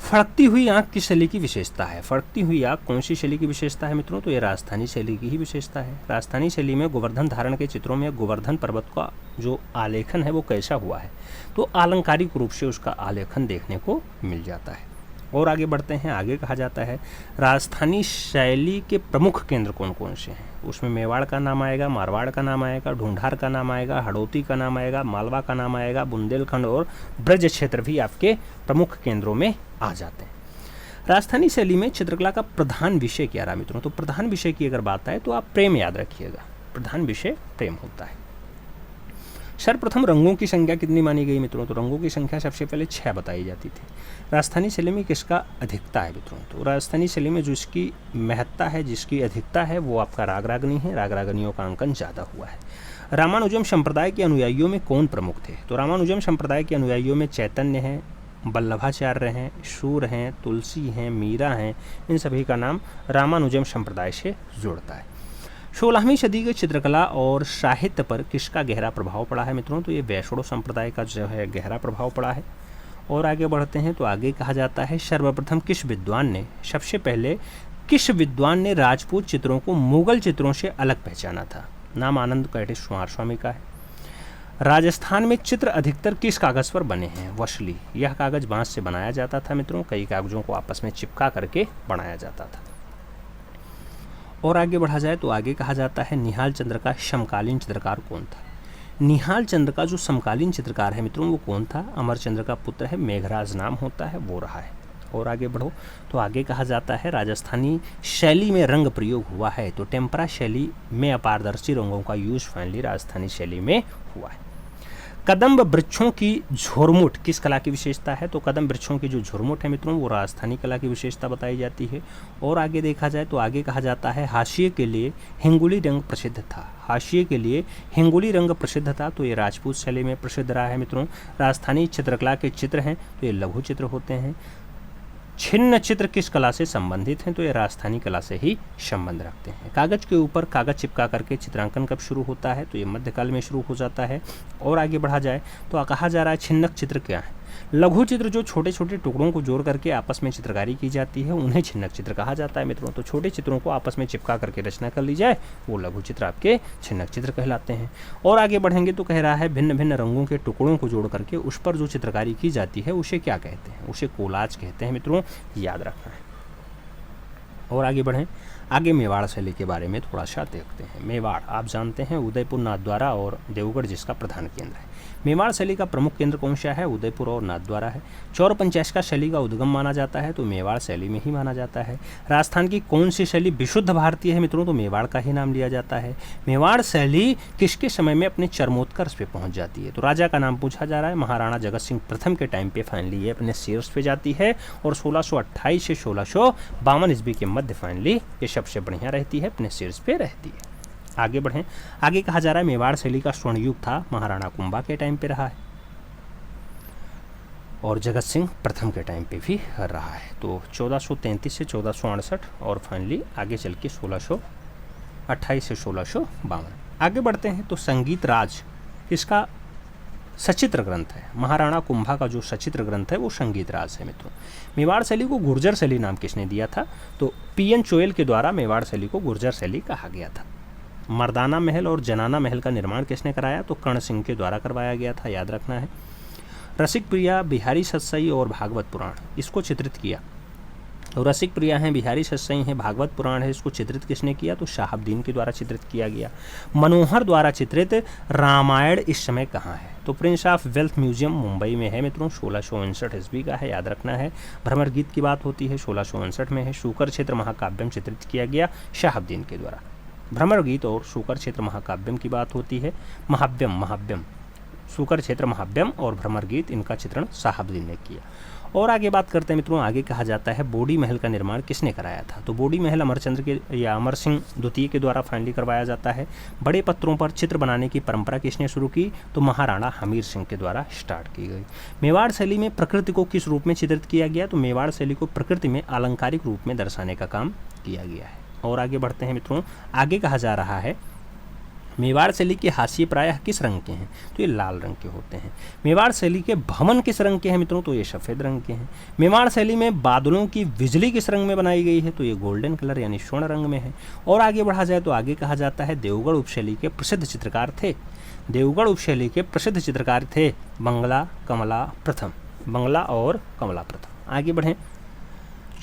फड़कती हुई आंख किस शैली की विशेषता है। फड़कती हुई आंख कौन सी शैली की विशेषता है मित्रों, तो ये राजस्थानी शैली की ही विशेषता है। राजस्थानी शैली में गोवर्धन धारण के चित्रों में गोवर्धन पर्वत का जो आलेखन है वो कैसा हुआ है, तो अलंकारिक रूप से उसका आलेखन देखने को मिल जाता है। और आगे बढ़ते हैं। आगे कहा जाता है राजस्थानी शैली के प्रमुख केंद्र कौन कौन से हैं। उसमें मेवाड़ का नाम आएगा, मारवाड़ का नाम आएगा, ढूंढार का नाम आएगा, हड़ौती का नाम आएगा, मालवा का नाम आएगा, बुंदेलखंड और ब्रज क्षेत्र भी आपके प्रमुख केंद्रों में आ जाते हैं। राजस्थानी शैली में चित्रकला का प्रधान विषय क्या रहा मित्रों, तो प्रधान विषय की अगर बात आए तो आप प्रेम याद रखिएगा। प्रधान विषय प्रेम होता है। सर्वप्रथम रंगों की संख्या कितनी मानी गई मित्रों, तो रंगों की संख्या सबसे पहले 6 बताई जाती थी। राजस्थानी शैली में किसका अधिकता है मित्रों, तो राजस्थानी शैली में जो इसकी महत्ता है, जिसकी अधिकता है वो आपका राग रागनी है। राग रागनियों का अंकन ज़्यादा हुआ है। रामानुजम संप्रदाय के अनुयायियों में कौन प्रमुख थे, तो रामानुजम संप्रदाय के अनुयायियों में चैतन्य हैं, वल्लभाचार्य हैं, शूर हैं, तुलसी हैं, मीरा हैं, इन सभी का नाम रामानुजम संप्रदाय से जोड़ता है। 16वीं सदी के चित्रकला और साहित्य पर किसका गहरा प्रभाव पड़ा है मित्रों, तो ये वैष्णव संप्रदाय का जो है गहरा प्रभाव पड़ा है। और आगे बढ़ते हैं तो आगे कहा जाता है सर्वप्रथम सबसे पहले किस विद्वान ने राजपूत चित्रों को मुगल चित्रों से अलग पहचाना था। नाम आनंद कैडेस कुमार स्वामी का है। राजस्थान में चित्र अधिकतर किस कागज़ पर बने हैं, वसली। यह कागज़ बांस से बनाया जाता था मित्रों, कई कागज़ों को आपस में चिपका करके बनाया जाता था। और आगे बढ़ा जाए तो आगे कहा जाता है निहाल चंद्र का समकालीन चित्रकार कौन था। निहाल चंद्र का जो समकालीन चित्रकार है मित्रों वो कौन था, अमरचंद्र का पुत्र है, मेघराज नाम होता है, वो रहा है। और आगे बढ़ो तो आगे कहा जाता है राजस्थानी शैली में रंग प्रयोग हुआ है, तो टेम्परा शैली में अपारदर्शी रंगों का यूज फाइनली राजस्थानी शैली में हुआ है। कदम्ब वृक्षों की झुरमुट किस कला की विशेषता है, तो कदम वृक्षों की जो झुरमुट है मित्रों वो राजस्थानी कला की विशेषता बताई जाती है। और आगे देखा जाए तो आगे कहा जाता है हाशिए के लिए हिंगोली रंग प्रसिद्ध था। हाशिए के लिए हिंगोली रंग प्रसिद्ध था, तो ये राजपूत शैली में प्रसिद्ध रहा है मित्रों। राजस्थानी चित्रकला के चित्र हैं तो ये लघु चित्र होते हैं। छिन्न चित्र किस कला से संबंधित हैं, तो ये राजस्थानी कला से ही संबंध रखते हैं। कागज के ऊपर कागज चिपका करके चित्रांकन कब शुरू होता है, तो ये मध्यकाल में शुरू हो जाता है। और आगे बढ़ा जाए तो कहा जा रहा है छिन्नक चित्र क्या है। लघु चित्र जो छोटे छोटे टुकड़ों को जोड़ करके आपस में चित्रकारी की जाती है उन्हें छिन्नक चित्र कहा जाता है मित्रों। तो छोटे चित्रों को आपस में चिपका करके रचना कर ली जाए वो लघु चित्र आपके छिन्नक चित्र कहलाते हैं। और आगे बढ़ेंगे तो कह रहा है भिन्न भिन्न रंगों के टुकड़ों को जोड़ करके उस पर जो चित्रकारी की जाती है उसे क्या कहते हैं, उसे कोलाज कहते हैं मित्रों, याद रखना है। और आगे बढ़ें आगे मेवाड़ शैली के बारे में थोड़ा सा देखते हैं। मेवाड़ आप जानते हैं उदयपुर, नाथद्वारा और देवगढ़ जिसका प्रधान केंद्र है। मेवाड़ शैली का प्रमुख केंद्र कौन सा है? उदयपुर और नाथद्वारा है। चौर पंचायत का शैली का उद्गम माना जाता है तो मेवाड़ शैली में ही माना जाता है। राजस्थान की कौन सी शैली विशुद्ध भारतीय है मित्रों? तो मेवाड़ का ही नाम लिया जाता है। मेवाड़ शैली किसके समय में अपने चरमोत्कर्ष पे पहुंच जाती है? तो राजा का नाम पूछा जा रहा है। महाराणा जगत सिंह प्रथम के टाइम पे फाइनली ये अपने शीर्ष पे जाती है और 1628 से 1652 ईस्वी के मध्य फाइनली ये सबसे बढ़िया रहती है, अपने शीर्ष पे रहती है। आगे बढ़ें। आगे कहा जा रहा है मेवाड़ शैली का स्वर्ण युग था महाराणा कुंभा के टाइम पे रहा है और जगत सिंह प्रथम के टाइम पे भी रहा है। तो 1433 से 1468 और फाइनली आगे चल के 1628 से 1652। आगे बढ़ते हैं तो संगीत राज इसका सचित्र ग्रंथ है। महाराणा कुंभा का जो सचित्र ग्रंथ है वो संगीत राज है मित्रों। मेवाड़ शैली को गुर्जर शैली नाम किसने दिया था? तो पीएन चोयल के द्वारा मेवाड़ शैली को गुर्जर शैली कहा गया था। मर्दाना महल और जनाना महल का निर्माण किसने कराया? तो कर्ण सिंह के द्वारा करवाया गया था, याद रखना है। रसिक प्रिया, बिहारी सतसई और भागवत पुराण इसको चित्रित किया। और रसिक प्रिया हैं, बिहारी सतसई हैं, भागवत पुराण है, इसको चित्रित किसने किया? तो शहाबुद्दीन के द्वारा चित्रित किया गया। मनोहर द्वारा चित्रित रामायण इस समय कहाँ है? तो Prince of wealth museum Mumbai में है मित्रों, 1659 ईस्वी का है, याद रखना है। भ्रमर गीत की बात होती है 1659 में है। शूकर क्षेत्र महाकाव्यम चित्रित किया गया शहाबुद्दीन के द्वारा। भ्रमर गीत और शूकर क्षेत्र महाकाव्यम की बात होती है। महाव्यम शूकर क्षेत्र महाव्यम और भ्रमर गीत इनका चित्रण शहाबुद्दीन ने किया। और आगे बात करते हैं मित्रों। आगे कहा जाता है बोडी महल का निर्माण किसने कराया था? तो बोडी महल अमरचंद्र के या अमर सिंह द्वितीय के द्वारा फाइनली करवाया जाता है। बड़े पत्थरों पर चित्र बनाने की परंपरा किसने शुरू की? तो महाराणा हमीर सिंह के द्वारा स्टार्ट की गई। मेवाड़ शैली में प्रकृति को किस रूप में चित्रित किया गया? तो मेवाड़ शैली को प्रकृति में अलंकारिक रूप में दर्शाने का काम किया गया है। और आगे बढ़ते हैं मित्रों। आगे कहा जा रहा है मेवाड़ शैली के हाशिए प्रायः किस रंग के हैं? तो ये लाल रंग के होते हैं। मेवाड़ शैली के भवन किस रंग के हैं मित्रों? तो ये सफ़ेद रंग के हैं। मेवाड़ शैली में बादलों की बिजली किस रंग में बनाई गई है? तो ये गोल्डन कलर यानी स्वर्ण रंग में है। और आगे बढ़ा जाए तो आगे कहा जाता है देवगढ़ उपशैली के प्रसिद्ध चित्रकार थे। देवगढ़ उपशैली के प्रसिद्ध चित्रकार थे बंगला कमला प्रथम। बंगला और कमला प्रथम। आगे बढ़ें।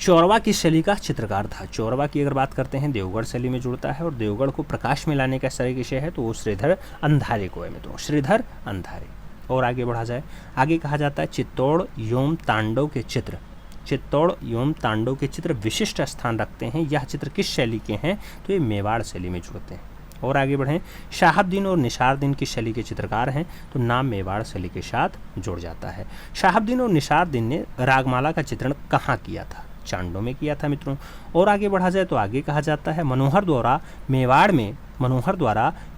चौरवा किस शैली का चित्रकार था? चौरवा की अगर बात करते हैं देवगढ़ शैली में जुड़ता है और देवगढ़ को प्रकाश में लाने का श्रेय किसे है? तो वो श्रीधर अंधारे को है मित्रों, श्रीधर अंधारे। और आगे बढ़ा जाए। आगे कहा जाता है चित्तौड़ एवं तांडव के चित्र। चित्तौड़ एवं तांडव के चित्र विशिष्ट स्थान रखते हैं। यह चित्र किस शैली के हैं? तो ये मेवाड़ शैली में जुड़ते हैं। और आगे बढ़ें। शहाबुद्दीन और निसारुद्दीन किस शैली के चित्रकार हैं? तो नाम मेवाड़ शैली के साथ जुड़ जाता है। शहाबुद्दीन और निसारुद्दीन ने रागमाला का चित्रण कहाँ किया था? चांडो में किया था मित्रों। और आगे बढ़ा जाए तो आगे कहा जाता है मनोहर द्वारा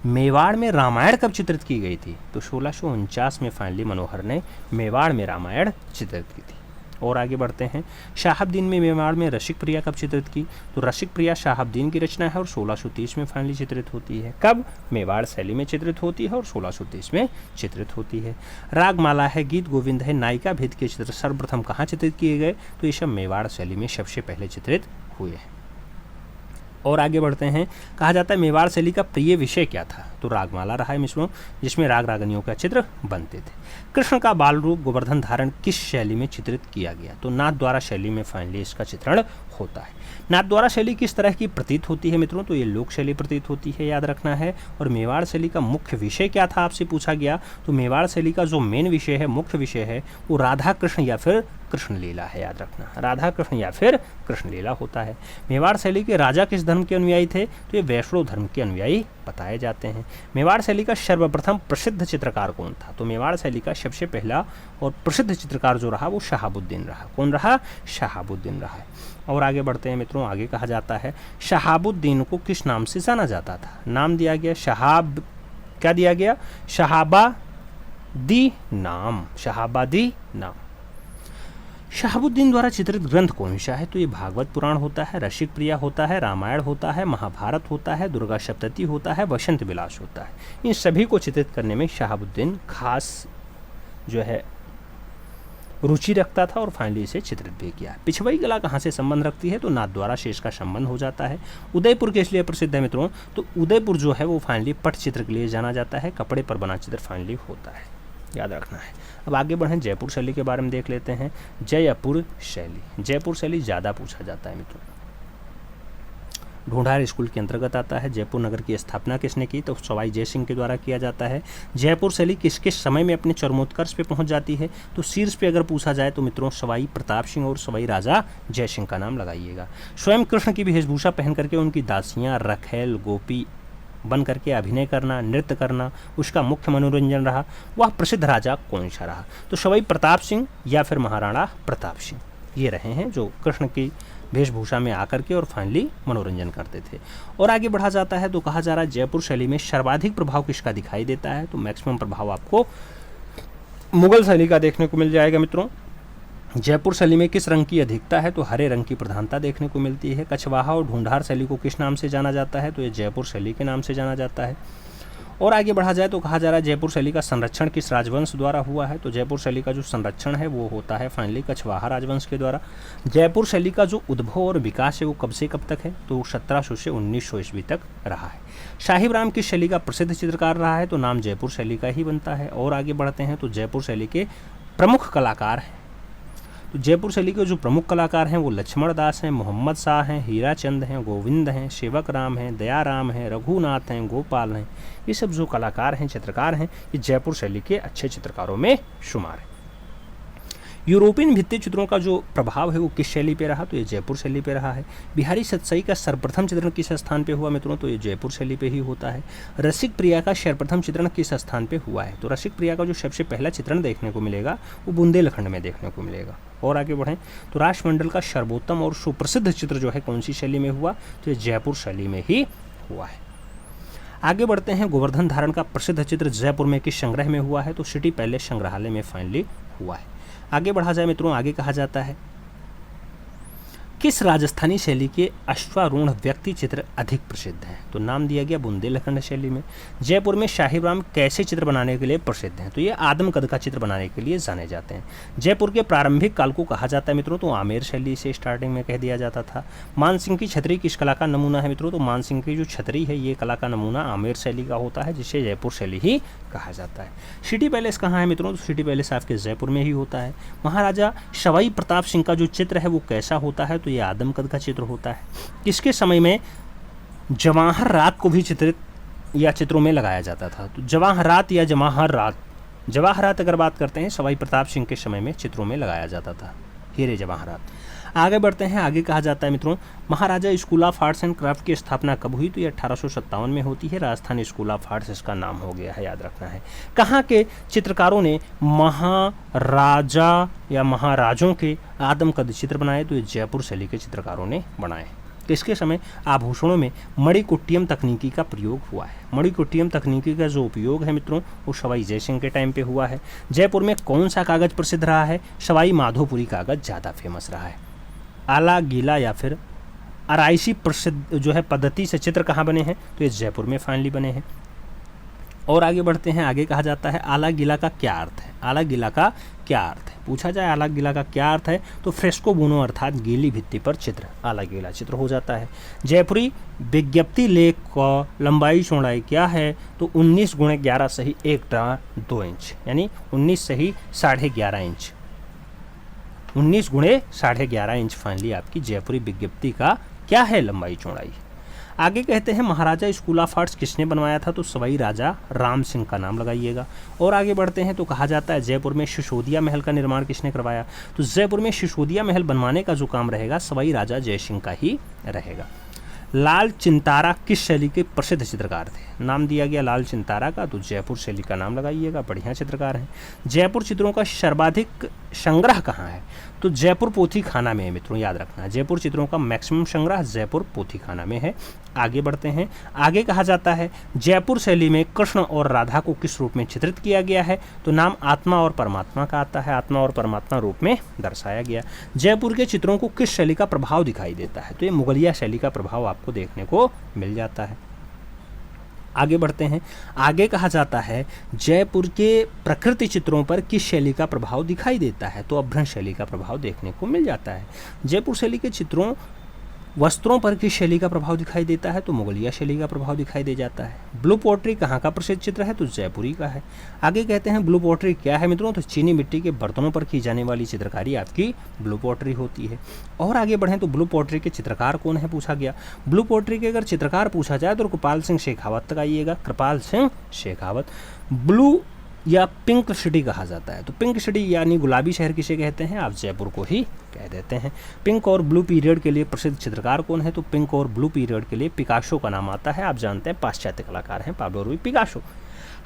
मेवाड़ में रामायण कब चित्रित की गई थी? तो 1649 में फाइनली मनोहर ने मेवाड़ में रामायण चित्रित की थी। और आगे बढ़ते हैं। शहाबुद्दीन में मेवाड़ में रसिक प्रिया कब चित्रित की? तो रसिक प्रिया शहाबुद्दीन की रचना है और 1630 में फाइनली चित्रित होती है। कब? मेवाड़ शैली में चित्रित होती है और 1630 में चित्रित होती है। रागमाला है, गीत गोविंद है, नायिका भेद के चित्र सर्वप्रथम कहाँ चित्रित किए गए? तो ये सब मेवाड़ शैली में सबसे पहले चित्रित हुए हैं। और आगे बढ़ते हैं। कहा जाता है मेवाड़ शैली का प्रिय विषय क्या था? तो रागमाला रहा है मित्रों, जिसमें राग रागनियों का चित्र बनते थे। कृष्ण का बाल रूप गोवर्धन धारण किस शैली में चित्रित किया गया? तो नाथद्वारा शैली में फाइनली इसका चित्रण होता है। नाथद्वारा शैली किस तरह की प्रतीत होती है मित्रों? तो ये लोक शैली प्रतीत होती है, याद रखना है। और मेवाड़ शैली का मुख्य विषय क्या था आपसे पूछा गया? तो मेवाड़ शैली का जो मेन विषय है, मुख्य विषय है, वो राधा कृष्ण या फिर कृष्ण लीला है, याद रखना। राधा कृष्ण या फिर कृष्ण लीला होता है। मेवाड़ शैली के राजा किस धर्म के अनुयायी थे? तो ये वैष्णव धर्म के अनुयायी बताए जाते हैं। मेवाड़ शैली का सर्वप्रथम प्रसिद्ध चित्रकार कौन था? तो मेवाड़ शैली का सबसे पहला और प्रसिद्ध चित्रकार जो रहा वो शहाबुद्दीन रहा। कौन रहा? शहाबुद्दीन रहा है। और आगे बढ़ते हैं मित्रों। आगे कहा जाता है शहाबुद्दीन को किस नाम से जाना जाता था? नाम दिया गया क्या दिया गया? शहाबादी नाम। शहाबादी नाम। शहाबुद्दीन द्वारा चित्रित ग्रंथ कौन सा है? तो ये भागवत पुराण होता है, रसिक प्रिया होता है, रामायण होता है, महाभारत होता है, दुर्गा सप्तती होता है, वसंत विलास होता है। इन सभी को चित्रित करने में शहाबुद्दीन खास जो है रुचि रखता था और फाइनली इसे चित्रित भी किया। पिछवाई कला कहाँ से संबंध रखती है? तो नाथद्वारा से इसका संबंध हो जाता है। उदयपुर किस लिए प्रसिद्ध है मित्रों? तो उदयपुर जो है वो फाइनली पटचित्र के लिए जाना जाता है, कपड़े पर बना चित्र फाइनली होता है, याद रखना है। अब आगे बढ़ें, जयपुर शैली के बारे में देख लेते हैं। जयपुर शैली ज़्यादा पूछा जाता है मित्रों। ढूंढार स्कूल के अंतर्गत आता है। जयपुर नगर की स्थापना किसने की, तो सवाई जय सिंह के द्वारा किया जाता है। जयपुर शैली किस किस समय में अपने चरमोत्कर्ष पे पहुंच जाती है, तो शीर्ष पे अगर पूछा जाए तो मित्रों सवाई प्रताप सिंह और सवाई राजा जय सिंह का नाम लगाइएगा। स्वयं कृष्ण की वेशभूषा पहन करके उनकी दासियां रखेल गोपी बन करके अभिनय करना, नृत्य करना उसका मुख्य मनोरंजन रहा। वह प्रसिद्ध राजा कौन सा रहा, तो सवाई प्रताप सिंह या फिर महाराणा प्रताप सिंह, ये रहे हैं जो कृष्ण की वेशभूषा में आकर के और फाइनली मनोरंजन करते थे। और आगे बढ़ा जाता है तो कहा जा रहा है जयपुर शैली में सर्वाधिक प्रभाव किसका दिखाई देता है, तो मैक्सिमम प्रभाव आपको मुगल शैली का देखने को मिल जाएगा। मित्रों जयपुर शैली में किस रंग की अधिकता है, तो हरे रंग की प्रधानता देखने को मिलती है। कछवाहा और ढूंढार शैली को किस नाम से जाना जाता है, तो ये जयपुर शैली के नाम से जाना जाता है। और आगे बढ़ा जाए तो कहा जा रहा है जयपुर शैली का संरक्षण किस राजवंश द्वारा हुआ है, तो जयपुर शैली का जो संरक्षण है वो होता है फाइनली कछवाहा राजवंश के द्वारा। जयपुर शैली का जो उद्भव और विकास है वो कब से कब तक है, तो 1700 से 1900 ईस्वी तक रहा है। साहिब राम किस शैली का प्रसिद्ध चित्रकार रहा है, तो नाम जयपुर शैली का ही बनता है। और आगे बढ़ते हैं तो जयपुर शैली के प्रमुख कलाकार हैं, तो जयपुर शैली के जो प्रमुख कलाकार हैं वो लक्ष्मण दास हैं, मोहम्मद शाह हैं, हीरा चंद हैं, गोविंद हैं, सेवक राम हैं, दयाराम हैं, रघुनाथ हैं, गोपाल हैं। ये सब जो कलाकार हैं, चित्रकार हैं, ये जयपुर शैली के अच्छे चित्रकारों में शुमार हैं। यूरोपियन भित्ति चित्रों का जो प्रभाव है वो किस शैली पे रहा, तो ये जयपुर शैली पे रहा है। बिहारी सतसई का सर्वप्रथम चित्रण किस स्थान पे हुआ मित्रों, तो ये जयपुर शैली पे ही होता है। रसिक प्रिया का सर्वप्रथम चित्रण किस स्थान पे हुआ है, तो रसिक प्रिया का जो सबसे पहला चित्रण देखने को मिलेगा वो बुंदेलखंड में देखने को मिलेगा। और आगे बढ़ें तो राष्ट्रमंडल का सर्वोत्तम और सुप्रसिद्ध चित्र जो है कौन सी शैली में हुआ, तो ये जयपुर शैली में ही हुआ है। आगे बढ़ते हैं गोवर्धन धारण का प्रसिद्ध चित्र जयपुर में किस संग्रह में हुआ है, तो सिटी पैलेस संग्रहालय में फाइनली हुआ है। आगे बढ़ा जाए मित्रों, आगे कहा जाता है किस राजस्थानी शैली के अश्वारूढ़ व्यक्ति चित्र अधिक प्रसिद्ध हैं, तो नाम दिया गया बुंदेलखंड शैली में। जयपुर में साहिब राम कैसे चित्र बनाने के लिए प्रसिद्ध हैं, तो ये आदम कद का चित्र बनाने के लिए जाने जाते हैं। जयपुर के प्रारंभिक काल को कहा जाता है मित्रों, तो आमेर शैली से स्टार्टिंग में कह दिया जाता था। मानसिंह की छतरी किस कला का नमूना है मित्रों, तो मानसिंह की जो छतरी है ये कला का नमूना आमेर शैली का होता है, जिसे जयपुर शैली ही कहा जाता है। सिटी पैलेस कहाँ है मित्रों, तो सिटी पैलेस आपके जयपुर में ही होता है। महाराजा सवाई प्रताप सिंह का जो चित्र है वो कैसा होता है, तो ये आदम कद का चित्र होता है। किसके समय में जवाहर रात को भी चित्रित या चित्रों में लगाया जाता था, तो जवाहर रात या जवाहर रात अगर बात करते हैं सवाई प्रताप सिंह के समय में चित्रों में लगाया जाता था, हीरे जवाहरात। आगे बढ़ते हैं, आगे कहा जाता है मित्रों Maharaja school of arts and craft की स्थापना कब हुई, तो ये 1857 में होती है। राजस्थान स्कूल ऑफ आर्ट्स इसका नाम हो गया है, याद रखना है। कहाँ के चित्रकारों ने महाराजा या महाराजों के आदम कद चित्र बनाए, तो ये जयपुर शैली के चित्रकारों ने बनाए। किसके समय आभूषणों में मणिकुट्टियम तकनीकी का प्रयोग हुआ है। मणिकुट्टियम तकनीकी का जो उपयोग है मित्रों वो सवाई जयसिंह के टाइम पे हुआ है। जयपुर में कौन सा कागज प्रसिद्ध रहा है, सवाई माधोपुरी कागज ज़्यादा फेमस रहा है। आला गीला या फिर आराइशी प्रसिद्ध जो है पद्धति से चित्र कहाँ बने हैं, तो ये जयपुर में फाइनली बने हैं। और आगे बढ़ते हैं, आगे कहा जाता है आला गीला का क्या अर्थ है। आला गीला का क्या अर्थ है, पूछा जाए आला गीला का क्या अर्थ है, तो फ्रेस्को बुनो अर्थात गीली भित्ति पर चित्र आला गीला चित्र हो जाता है। जयपुरी विज्ञप्ति लेख का लंबाई चौड़ाई क्या है, तो 19 × 11 सही 1.2 इंच, यानी 19 सही 11.5 इंच। 19 × 11.5 इंच फाइनली आपकी जयपुरी विज्ञप्ति का क्या है लंबाई चौड़ाई। आगे कहते हैं महाराजा स्कूल ऑफ आर्ट्स किसने बनवाया था, तो सवाई राजा राम सिंह का नाम लगाइएगा। और आगे बढ़ते हैं तो कहा जाता है जयपुर में सिसोदिया महल का निर्माण किसने करवाया, तो जयपुर में सिसोदिया महल बनवाने का जो काम रहेगा सवाई राजा जयसिंह का ही रहेगा। लाल चिंतारा किस शैली के प्रसिद्ध चित्रकार थे, नाम दिया गया लाल चिंतारा का, तो जयपुर शैली का नाम लगाइएगा, बढ़िया चित्रकार हैं। जयपुर चित्रों का सर्वाधिक संग्रह कहाँ है, तो जयपुर पोथी खाना में है मित्रों, याद रखना है। जयपुर चित्रों का मैक्सिमम संग्रह जयपुर पोथी खाना में है। आगे बढ़ते हैं, आगे कहा जाता है जयपुर शैली में कृष्ण और राधा को किस रूप में चित्रित किया गया है, तो नाम आत्मा और परमात्मा का आता है, आत्मा और परमात्मा रूप में दर्शाया गया। जयपुर के चित्रों को किस शैली का प्रभाव दिखाई देता है, तो ये मुगलिया शैली का प्रभाव आपको देखने को मिल जाता है। आगे बढ़ते हैं, आगे कहा जाता है जयपुर के प्रकृति चित्रों पर किस शैली का प्रभाव दिखाई देता है, तो अभ्रंश शैली का प्रभाव देखने को मिल जाता है। जयपुर शैली के चित्रों वस्त्रों पर किस शैली का प्रभाव दिखाई देता है? तो मुगलिया शैली का प्रभाव दिखाई दे जाता है। ब्लू पॉटरी कहाँ का प्रसिद्ध चित्र है? तो जयपुरी का है। आगे कहते हैं ब्लू पॉटरी क्या है मित्रों? तो चीनी मिट्टी के बर्तनों पर की जाने वाली चित्रकारी आपकी ब्लू पॉटरी होती है। और आगे बढ़ें तो ब्लू पॉटरी के चित्रकार कौन है पूछा गया। ब्लू पॉटरी के अगर चित्रकार पूछा जाए तो कृपाल सिंह शेखावत तक आइएगा, कृपाल सिंह शेखावत। ब्लू या पिंक सिटी कहा जाता है, तो पिंक सिटी यानी गुलाबी शहर किसे कहते हैं? आप जयपुर को ही कह देते हैं। पिंक और ब्लू पीरियड के लिए प्रसिद्ध चित्रकार कौन है? तो पिंक और ब्लू पीरियड के लिए पिकासो का नाम आता है। आप जानते हैं पाश्चात्य कलाकार हैं पाब्लो रूई पिकासो।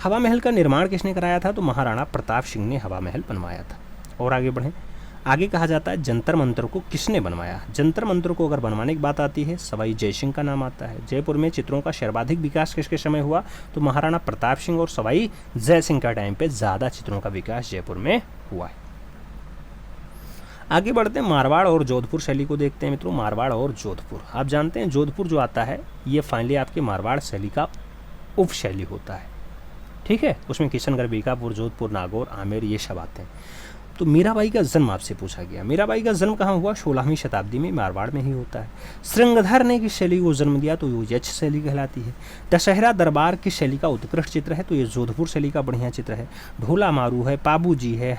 हवा महल का निर्माण किसने कराया था? तो महाराणा प्रताप सिंह ने हवा महल बनवाया था। और आगे बढ़ें, आगे कहा जाता है जंतर मंतर को किसने बनवाया? जंतर मंतर को अगर बनवाने की बात आती है सवाई जयसिंह का नाम आता है। जयपुर में चित्रों का सर्वाधिक विकास किसके समय हुआ? तो महाराणा प्रताप सिंह और सवाई जयसिंह का टाइम पे ज़्यादा चित्रों का विकास जयपुर में हुआ है। आगे बढ़ते हैं, मारवाड़ और जोधपुर शैली को देखते हैं मित्रों। मारवाड़ और जोधपुर, आप जानते हैं जोधपुर जो आता है ये फाइनली आपके मारवाड़ शैली का उप शैली होता है, ठीक है। उसमें किशनगढ़, बीकापुर, जोधपुर, नागौर, आमेर ये सब आते हैं। तो मीराबाई का जन्म आपसे पूछा गया। मीराबाई का जन्म कहाँ हुआ? 16वीं शताब्दी में मारवाड़ में ही होता है। श्रृंगधर ने किस शैली को जन्म दिया? तो ये यक्ष शैली कहलाती है। दशहरा दरबार किस शैली का उत्कृष्ट चित्र है? तो ये जोधपुर शैली का बढ़िया चित्र है। ढोला मारू है, पाबू जी है,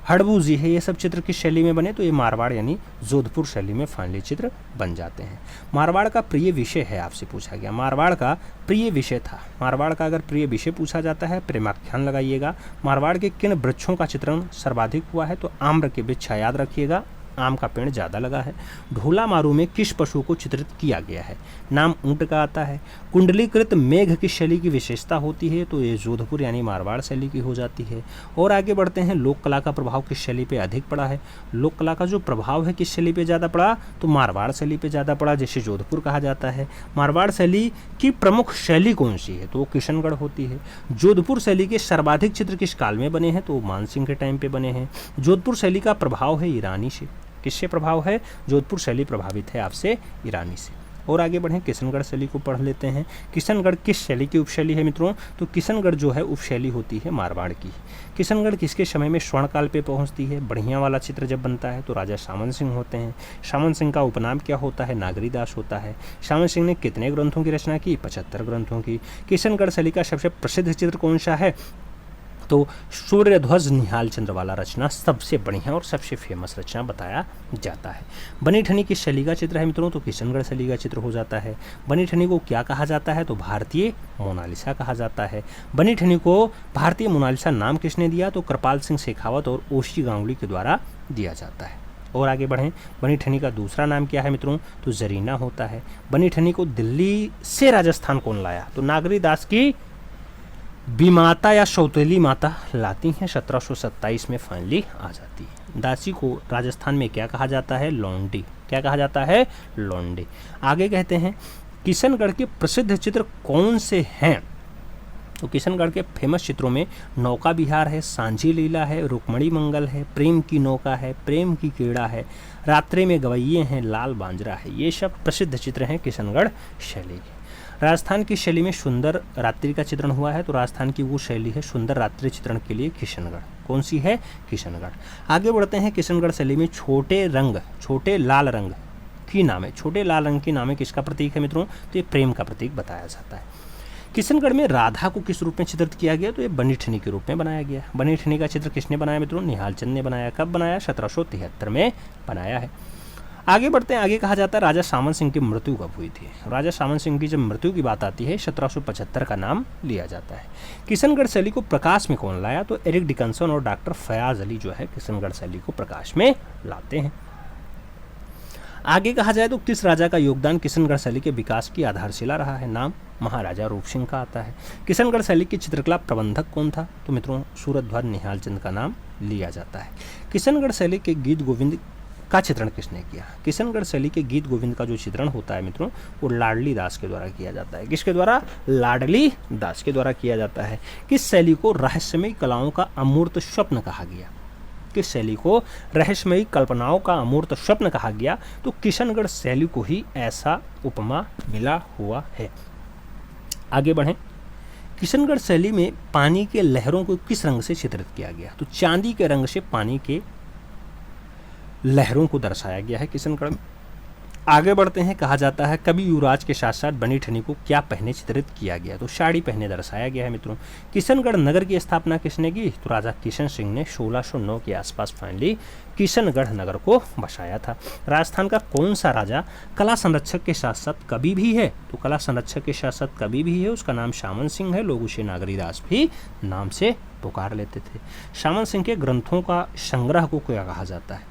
हड़बू जी है, ये सब चित्र किस शैली में बने? तो ये मारवाड़ यानी जोधपुर शैली में फाइनली चित्र बन जाते हैं। मारवाड़ का प्रिय विषय है आपसे पूछा गया। मारवाड़ का प्रिय विषय था। मारवाड़ का अगर प्रिय विषय पूछा जाता है प्रेमाख्यान लगाइएगा। मारवाड़ के किन वृक्षों का चित्रण सर्वाधिक हुआ है? तो आम्र के वृक्ष याद रखिएगा, आम का पेड़ ज़्यादा लगा है। ढोला मारू में किस पशु को चित्रित किया गया है? नाम ऊंट का आता है। कुंडलीकृत मेघ किस शैली की विशेषता होती है? तो ये जोधपुर यानी मारवाड़ शैली की हो जाती है। और आगे बढ़ते हैं, लोक कला का प्रभाव किस शैली पे अधिक पड़ा है? लोक कला का जो प्रभाव है किस शैली पे ज़्यादा पड़ा? तो मारवाड़ शैली पे ज़्यादा पड़ा, जिसे जोधपुर कहा जाता है। मारवाड़ शैली की प्रमुख शैली कौन सी है? तो वो किशनगढ़ होती है। जोधपुर शैली के सर्वाधिक चित्र किस काल में बने हैं? तो मानसिंह के टाइम पे बने हैं। जोधपुर शैली का प्रभाव है ईरानी से। किससे प्रभाव है? जोधपुर शैली प्रभावित है आपसे ईरानी से। और आगे बढ़ें, किशनगढ़ शैली को पढ़ लेते हैं। किशनगढ़ किस शैली की उपशैली है मित्रों? तो किशनगढ़ जो है उपशैली होती है मारवाड़ की। किशनगढ़ किसके समय में स्वर्णकाल पे पहुंचती है? बढ़िया वाला चित्र जब बनता है तो राजा सामन सिंह होते हैं। सामन सिंह का उपनाम क्या होता है? नागरीदास होता है। सामन सिंह ने कितने ग्रंथों की रचना की? 75 ग्रंथों की। किशनगढ़ शैली का सबसे प्रसिद्ध चित्र कौन सा है? तो सूर्यध्वज निहाल चंद्र वाला रचना सबसे बढ़िया और सबसे फेमस रचना बताया जाता है। बनी ठनी किस शैली का चित्र है मित्रों? तो किशनगढ़ शैली का चित्र हो जाता है। बनी ठनी को क्या कहा जाता है? तो भारतीय मोनालिसा कहा जाता है। बनी ठनी को भारतीय मोनालिसा नाम किसने दिया? तो कृपाल सिंह शेखावत और ओशी गांगुली के द्वारा दिया जाता है। और आगे बढ़ें, बनी ठनी का दूसरा नाम क्या है मित्रों? तो जरीना होता है। बनी ठनी को दिल्ली से राजस्थान कौन लाया? तो नागरीदास की बीमाता या सौतेली माता लाती हैं। 1727 में फाइनली आ जाती है। दासी को राजस्थान में क्या कहा जाता है? लौंडी। क्या कहा जाता है? लौंडी। आगे कहते हैं, किशनगढ़ के प्रसिद्ध चित्र कौन से हैं? तो किशनगढ़ के फेमस चित्रों में नौका विहार है, सांझी लीला है, रुक्मणी मंगल है, प्रेम की नौका है, प्रेम की क्रीड़ा है, रात्रि में गवैये हैं, लाल बांजरा है। ये सब प्रसिद्ध चित्र हैं किशनगढ़ शैली के। राजस्थान की शैली में सुंदर रात्रि का चित्रण हुआ है, तो राजस्थान की वो शैली है सुंदर रात्रि चित्रण के लिए किशनगढ़। कौन सी है? किशनगढ़। आगे बढ़ते हैं, किशनगढ़ शैली में छोटे लाल रंग की नाम है। छोटे लाल रंग की नाम है किसका प्रतीक है मित्रों? तो ये प्रेम का प्रतीक बताया जाता है। किशनगढ़ में राधा को किस रूप में चित्रित किया गया? तो ये बनी ठनी के रूप में बनाया गया। बनी ठनी का चित्र किसने बनाया मित्रों? निहाल चंद ने बनाया। कब बनाया? 1773 में बनाया है। आगे बढ़ते हैं, आगे कहा जाता है राजा सामन सिंह की मृत्यु कब हुई थी? राजा सामन सिंह की जब मृत्यु की बात आती है 1775 का नाम लिया जाता है। किशनगढ़ शैली को प्रकाश में कौन लाया? तो एरिक डिकन्सन और डॉक्टर फयाज अली जो है किशनगढ़ शैली को प्रकाश में लाते हैं। आगे कहा जाए तो किस राजा का योगदान किशनगढ़ शैली के विकास की आधारशिला रहा है? नाम महाराजा रूप सिंह का आता है। किशनगढ़ शैली की चित्रकला प्रबंधक कौन था? तो मित्रों सूरध्वज निहाल चंद का नाम लिया जाता है। किशनगढ़ शैली के गीत गोविंद का चित्रण किसने किया? किशनगढ़ शैली के गीत गोविंद का जो चित्रण होता है मित्रों वो लाडली दास के द्वारा किया जाता है। किसके द्वारा? लाडली दास के द्वारा किया जाता है। किस शैली को रहस्यमयी कलाओं का अमूर्त स्वप्न कहा गया? किस शैली को रहस्यमयी कल्पनाओं का अमूर्त स्वप्न कहा गया? तो किशनगढ़ शैली को ही ऐसा उपमा मिला हुआ है। आगे बढ़ें, किशनगढ़ शैली में पानी के लहरों को किस रंग से चित्रित किया गया? तो चांदी के रंग से पानी के लहरों को दर्शाया गया है किशनगढ़ में। आगे बढ़ते हैं। कहा जाता है कवि युवराज के साथ साथ बनी ठनी को क्या पहने चित्रित किया गया, तो साड़ी पहने दर्शाया गया है मित्रों। किशनगढ़ नगर की स्थापना किसने की, तो राजा किशन सिंह ने 1609 के आसपास फाइनली किशनगढ़ नगर को बसाया था। राजस्थान का कौन सा राजा कला संरक्षक के साथ साथ कवि भी है, तो कला संरक्षक के साथ साथ कवि भी है, उसका नाम सामन सिंह है। लोग उसे नागरीदास भी नाम से पुकार लेते थे। सामन सिंह के ग्रंथों का संग्रह को क्या कहा जाता है,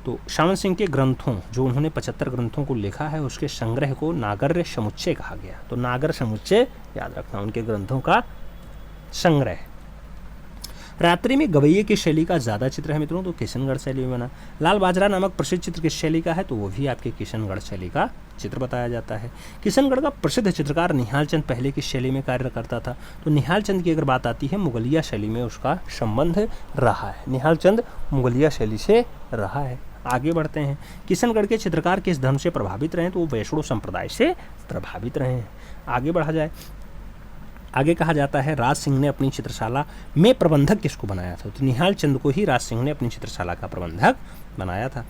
तो सामन सिंह के ग्रंथों, जो उन्होंने 75 ग्रंथों को लिखा है, उसके संग्रह को नागर्य समुच्चय कहा गया। तो नागर समुच्चय याद रखना, उनके ग्रंथों का संग्रह। रात्रि में गवैये की शैली का ज़्यादा चित्र है मित्रों, तो किशनगढ़ शैली में बना। लाल बाजरा नामक प्रसिद्ध चित्र किस शैली का है, तो वो भी आपके किशनगढ़ शैली का चित्र बताया जाता है। किशनगढ़ का प्रसिद्ध चित्रकार निहाल चंद पहले किस शैली में कार्य करता था, तो निहाल चंद की अगर बात आती है मुगलिया शैली में उसका संबंध रहा है। निहाल चंद मुगलिया शैली से रहा है। आगे बढ़ते हैं। किशनगढ़ के चित्रकार किस धर्म से प्रभावित रहे, तो वो वैष्णव संप्रदाय से प्रभावित रहे हैं। आगे बढ़ा जाए। आगे कहा जाता है राज सिंह ने अपनी चित्रशाला में प्रबंधक किसको बनाया था, तो निहाल चंद को ही राज सिंह ने अपनी चित्रशाला का प्रबंधक बनाया था।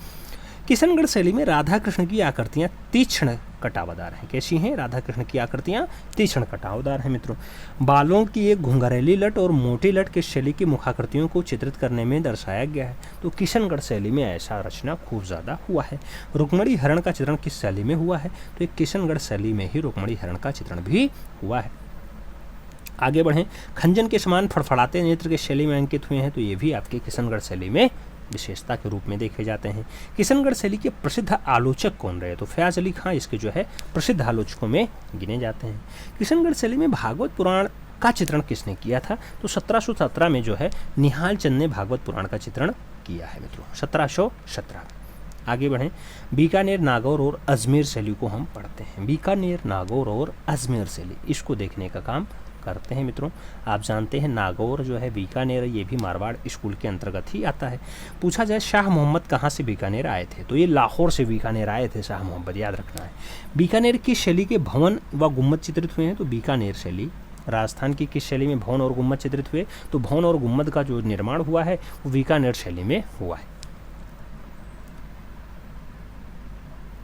किशनगढ़ शैली में राधा कृष्ण की आकृतियाँ तीक्ष्ण कटावदार हैं। कैसी हैं, राधा कृष्ण की आकृतियाँ तीक्ष्ण कटावदार हैं मित्रों। बालों की एक घुंघरेली लट और मोटी लट किस शैली की मुखाकृतियों को चित्रित करने में दर्शाया गया है, तो किशनगढ़ शैली में ऐसा रचना खूब ज़्यादा हुआ है। रुक्मणी हरण का चित्रण किस शैली में हुआ है, तो एक किशनगढ़ शैली में ही रुक्मणी हरण का चित्रण भी हुआ है। आगे बढ़ें। खंजन के समान फड़फड़ाते नेत्र के शैली में अंकित हुए हैं, तो ये भी आपके किशनगढ़ शैली में विशेषता के रूप में देखे जाते हैं। किशनगढ़ शैली के प्रसिद्ध आलोचक कौन रहे, तो फयाज अली खां इसके जो है प्रसिद्ध आलोचकों में गिने जाते हैं। किशनगढ़ शैली में भागवत पुराण का चित्रण किसने किया था, तो 1717 में जो है निहाल चंद ने भागवत पुराण का चित्रण किया है मित्रों, 1717। आगे बढ़ें। बीकानेर, नागौर और अजमेर शैली को हम पढ़ते हैं। बीकानेर, नागौर और अजमेर शैली, इसको देखने का काम करते हैं मित्रों। आप जानते हैं नागौर जो है बीकानेर, ये भी मारवाड़ स्कूल के अंतर्गत ही आता है। पूछा जाए शाह मोहम्मद कहाँ से बीकानेर आए थे, तो ये लाहौर से बीकानेर आए थे शाह मोहम्मद, याद रखना है। बीकानेर की शैली के भवन व गुम्मद चित्रित हुए हैं, तो बीकानेर शैली। राजस्थान की किस शैली में भवन और गुम्मद चित्रित हुए, तो भवन और गुम्मद का जो निर्माण हुआ है वो बीकानेर शैली में हुआ है।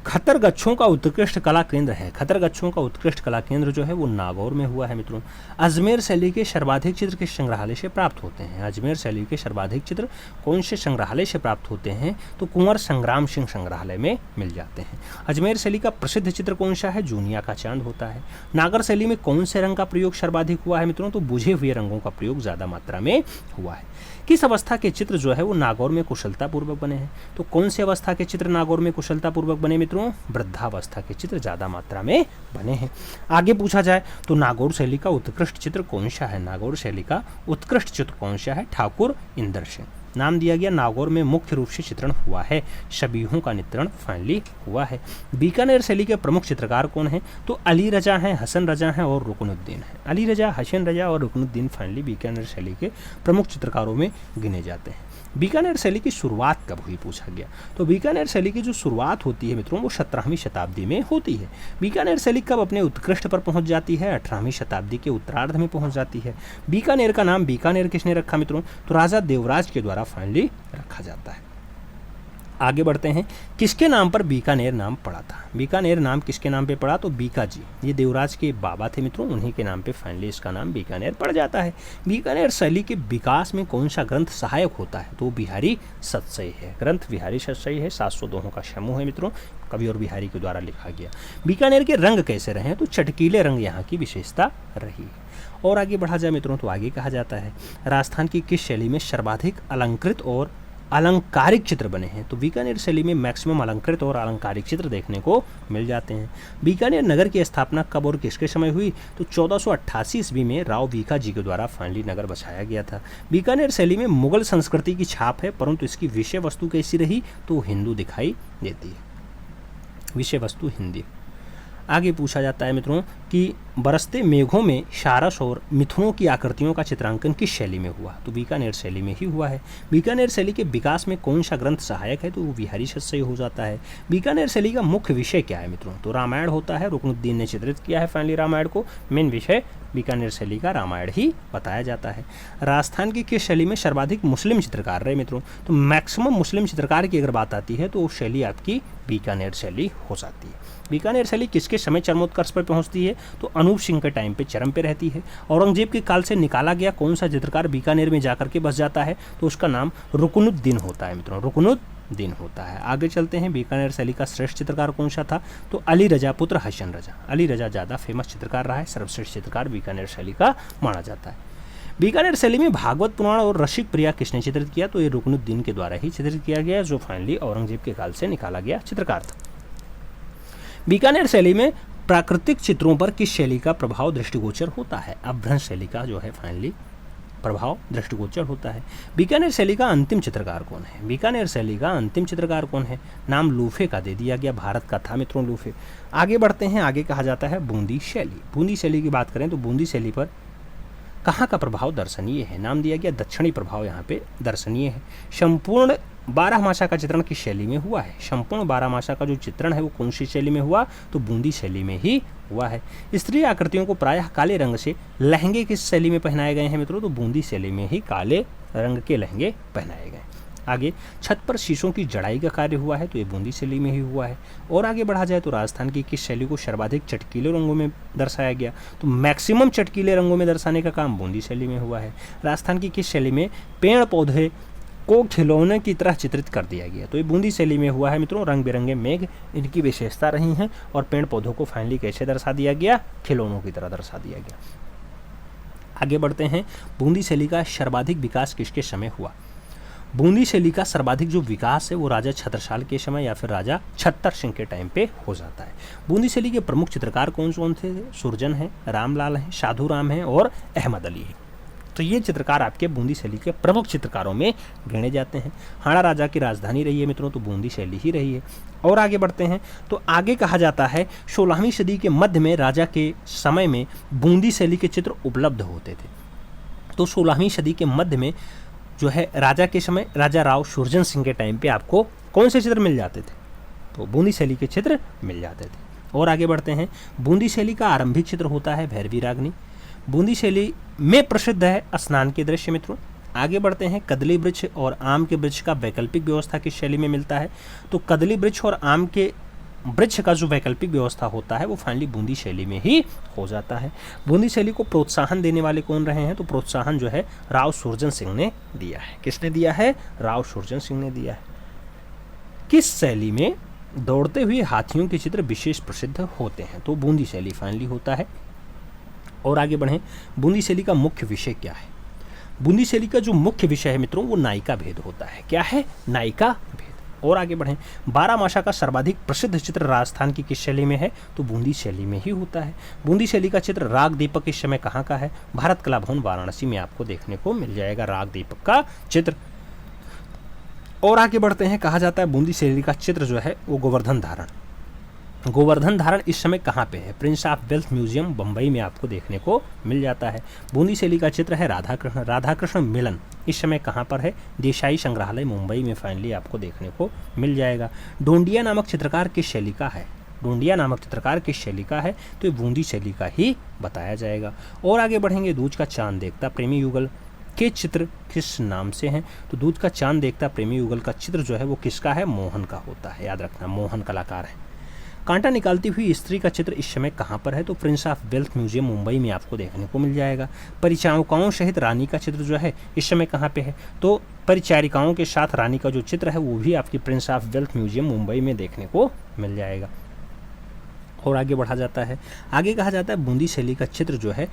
खतरगच्छों का उत्कृष्ट कला केंद्र है, खतरगच्छों का उत्कृष्ट कला केंद्र जो है वो नागौर में हुआ है मित्रों। अजमेर शैली के सर्वाधिक चित्र किस संग्रहालय से प्राप्त होते हैं, अजमेर शैली के सर्वाधिक चित्र कौन से संग्रहालय से प्राप्त होते हैं, तो कुंवर संग्राम सिंह संग्रहालय में मिल जाते हैं। अजमेर शैली का प्रसिद्ध चित्र कौन सा है, जूनिया का चांद होता है। नागर शैली में कौन से रंग का प्रयोग सर्वाधिक हुआ है मित्रों, तो बुझे हुए रंगों का प्रयोग ज़्यादा मात्रा में हुआ है। किस अवस्था के चित्र जो है वो नागौर में कुशलतापूर्वक बने हैं, तो कौन से अवस्था के चित्र नागौर में कुशलतापूर्वक बने मित्रों, वृद्धावस्था के चित्र ज़्यादा मात्रा में बने हैं। आगे पूछा जाए तो नागौर शैली का उत्कृष्ट चित्र कौन सा है, नागौर शैली का उत्कृष्ट चित्र कौन सा है, ठाकुर इंदर सिंह। नाम दिया गया नागौर में मुख्य रूप से चित्रण हुआ है, शबीहों का चित्रण फाइनली हुआ है। बीकानेर शैली के प्रमुख चित्रकार कौन हैं, तो अली रजा हैं, हसन रजा हैं और रुकनुद्दीन हैं। अली रजा, हसन रजा और रुकनुद्दीन फाइनली बीकानेर शैली के प्रमुख चित्रकारों में गिने जाते हैं। बीकानेर शैली की शुरुआत कब हुई पूछा गया, तो बीकानेर शैली की जो शुरुआत होती है मित्रों वो 17वीं शताब्दी में होती है। बीकानेर शैली कब अपने उत्कृष्ट पर पहुंच जाती है, 18वीं शताब्दी के उत्तरार्ध में पहुंच जाती है। बीकानेर का नाम बीकानेर किसने रखा मित्रों, तो राजा देवराज के द्वारा फाइनली रखा जाता है। आगे बढ़ते हैं। किसके नाम पर बीकानेर नाम पड़ा था, बीकानेर नाम किसके नाम पे पड़ा, तो बीका जी, ये देवराज के बाबा थे मित्रों, उन्हीं के नाम पे फाइनली इसका नाम बीकानेर पड़ जाता है। बीकानेर शैली के विकास में कौन सा ग्रंथ सहायक होता है, तो बिहारी सतसई है, ग्रंथ बिहारी सतसई है, 700 दोहों का समूह है मित्रों, कवि और बिहारी के द्वारा लिखा गया। बीकानेर के रंग कैसे रहे, तो चटकीले रंग यहाँ की विशेषता रही है। और आगे बढ़ा जाए मित्रों तो आगे कहा जाता है राजस्थान की किस शैली में सर्वाधिक अलंकृत और अलंकारिक चित्र बने हैं, तो बीकानेर शैली में मैक्सिमम अलंकृत और अलंकारिक चित्र देखने को मिल जाते हैं। बीकानेर नगर की स्थापना कब और किसके समय हुई, तो 1488 ईस्वी में राव बीका जी के द्वारा फाइनली नगर बसाया गया था। बीकानेर शैली में मुगल संस्कृति की छाप है, परंतु इसकी विषय वस्तु कैसी रही, तो हिंदू दिखाई देती है, विषय वस्तु हिंदी। आगे पूछा जाता है मित्रों कि बरसते मेघों में सारस और मिथुनों की आकृतियों का चित्रांकन किस शैली में हुआ? तो बीकानेर शैली में ही हुआ है। बीकानेर शैली के विकास में कौन सा ग्रंथ सहायक है? तो वो बिहारी शतक से हो जाता है। बीकानेर शैली का मुख्य विषय क्या है मित्रों? तो रामायण होता है। रुकनुद्दीन ने चित्रित किया है फाइनली रामायण को। मेन विषय बीकानेर शैली का रामायण ही बताया जाता है। राजस्थान की किस शैली में सर्वाधिक मुस्लिम चित्रकार रहे मित्रों? तो मैक्सिमम मुस्लिम चित्रकार की अगर बात आती है तो वो शैली आपकी बीकानेर शैली हो जाती है। बीकानेर शैली किसके समय चरमोत्कर्ष पर पहुंचती है? तो अनूप सिंह के टाइम पे चरम पे रहती है। औरंगजेब के काल से निकाला गया कौन सा चित्रकार बीकानेर में जाकर के बस जाता है? तो उसका नाम रुकनुद्दीन होता है मित्रों, रुकनुद्दीन होता है। आगे चलते हैं, बीकानेर शैली का श्रेष्ठ चित्रकार कौन सा था? तो अली रजा पुत्र हसन रजा। अली रजा ज़्यादा फेमस चित्रकार रहा है, सर्वश्रेष्ठ चित्रकार बीकानेर शैली का माना जाता है। बीकानेर शैली में भागवत पुराण और रसिक प्रिया किसने चित्रित किया? तो ये रुकनुद्दीन के द्वारा ही चित्रित किया गया, जो फाइनली औरंगजेब के काल से निकाला गया चित्रकार था। बीकानेर शैली में प्राकृतिक चित्रों पर किस शैली का प्रभाव दृष्टिगोचर होता है? अपभ्रंश शैली का जो है फाइनली प्रभाव दृष्टिगोचर होता है। बीकानेर शैली का अंतिम चित्रकार कौन है? बीकानेर शैली का अंतिम चित्रकार कौन है? नाम लूफे का दे दिया गया, भारत का था मित्रों लूफे। आगे बढ़ते हैं, आगे कहा जाता है बूंदी शैली। बूंदी शैली की बात करें तो बूंदी शैली पर कहाँ का प्रभाव दर्शनीय है? नाम दिया गया दक्षिणी प्रभाव यहाँ पे दर्शनीय है। संपूर्ण 12 मासा का चित्रण किस शैली में हुआ है? संपूर्ण 12 मासा का जो चित्रण है वो कौन सी शैली में हुआ? तो बूंदी शैली में ही हुआ है। स्त्री आकृतियों को प्रायः काले रंग से लहंगे किस शैली में पहनाए गए हैं मित्रों? तो बूंदी शैली में ही काले रंग के लहंगे पहनाए गए। आगे छत पर शीशों की जड़ाई का कार्य हुआ है, तो ये बूंदी शैली में ही हुआ है। और आगे बढ़ा जाए तो राजस्थान की किस शैली को सर्वाधिक चटकीले रंगों में दर्शाया गया? तो मैक्सिमम चटकीले रंगों में दर्शाने का काम बूंदी शैली में हुआ है। राजस्थान की किस शैली में पेड़ पौधे को खिलौने की तरह चित्रित कर दिया गया? तो ये बूंदी शैली में हुआ है मित्रों। रंग बिरंगे मेघ इनकी विशेषता रही हैं, और पेड़ पौधों को फाइनली कैसे दर्शा दिया गया? खिलौनों की तरह दर्शा दिया गया। आगे बढ़ते हैं, बूंदी शैली का सर्वाधिक विकास किसके समय हुआ? बूंदी शैली का सर्वाधिक जो विकास है वो राजा छत्रसाल के समय या फिर राजा छत्तर सिंह के टाइम पे हो जाता है। बूंदी शैली के प्रमुख चित्रकार कौन कौन थे? सुरजन है, रामलाल है, साधु राम है और अहमद अली है। तो ये चित्रकार आपके बूंदी शैली के प्रमुख चित्रकारों में गिने जाते हैं। हाड़ा राजा की राजधानी रही है मित्रों, तो बूंदी शैली ही रही है। और आगे बढ़ते हैं तो आगे कहा जाता है 16वीं सदी के मध्य में राजा के समय में बूंदी शैली के चित्र उपलब्ध होते थे। तो 16वीं सदी के मध्य में जो है राजा के समय राजा राव सुरजन सिंह के टाइम पे आपको कौन से चित्र मिल जाते थे? तो बूंदी शैली के चित्र मिल जाते थे। और आगे बढ़ते हैं, बूंदी शैली का आरंभिक चित्र होता है भैरवी रागनी। बूंदी शैली में प्रसिद्ध है स्नान के दृश्य मित्रों। आगे बढ़ते हैं, कदली वृक्ष और आम के वृक्ष का वैकल्पिक व्यवस्था किस शैली में मिलता है? तो कदली वृक्ष और आम के वृक्ष का जो वैकल्पिक व्यवस्था होता है वो फाइनली बूंदी शैली में ही हो जाता है। बूंदी शैली को प्रोत्साहन देने वाले कौन रहे हैं? तो प्रोत्साहन जो है राव सुरजन सिंह ने दिया है। किसने दिया है? राव सुरजन सिंह ने दिया है। किस शैली में दौड़ते हुए हाथियों के चित्र विशेष प्रसिद्ध होते हैं? तो बूंदी शैली फाइनली होता है। और आगे बढ़ें, बूंदी शैली का मुख्य विषय क्या है? बूंदी शैली का जो मुख्य विषय है मित्रों वो नायिका भेद होता है। क्या है? नायिका भेद। और आगे बढ़ें, 12 मासा का सर्वाधिक प्रसिद्ध चित्र राजस्थान की किस शैली में है? तो बूंदी शैली में ही होता है। बूंदी शैली का चित्र राग दीपक इस समय कहाँ का है? भारत कला भवन वाराणसी में आपको देखने को मिल जाएगा राग दीपक का चित्र। और आगे बढ़ते हैं, कहा जाता है बूंदी शैली का चित्र जो है वो गोवर्धन धारण। गोवर्धन धारण इस समय कहाँ पे है? Prince of wealth museum Bombay में आपको देखने को मिल जाता है। बूंदी शैली का चित्र है राधा कृष्ण। राधा कृष्ण मिलन इस समय कहाँ पर है? देसाई संग्रहालय मुंबई में फाइनली आपको देखने को मिल जाएगा। डोंडिया नामक चित्रकार किस शैली का है? डोंडिया नामक चित्रकार किस शैली का है? तो ये बूंदी शैली का ही बताया जाएगा। और आगे बढ़ेंगे, दूज का चांद देखता प्रेमी युगल के चित्र किस नाम से हैं? तो दूज का चांद देखता प्रेमी युगल का चित्र जो है वो किसका है? मोहन का होता है। याद रखना, मोहन कलाकार है। कांटा निकालती हुई स्त्री का चित्र इस समय कहाँ पर है? तो Prince of wealth museum Mumbai में आपको देखने को मिल जाएगा। परिचारिकाओं सहित रानी का चित्र जो है इस समय कहाँ पे है? तो परिचारिकाओं के साथ रानी का जो चित्र है वो भी आपकी Prince of wealth museum Mumbai में देखने को मिल जाएगा। और आगे बढ़ा जाता है, आगे कहा जाता है बूंदी शैली का चित्र जो है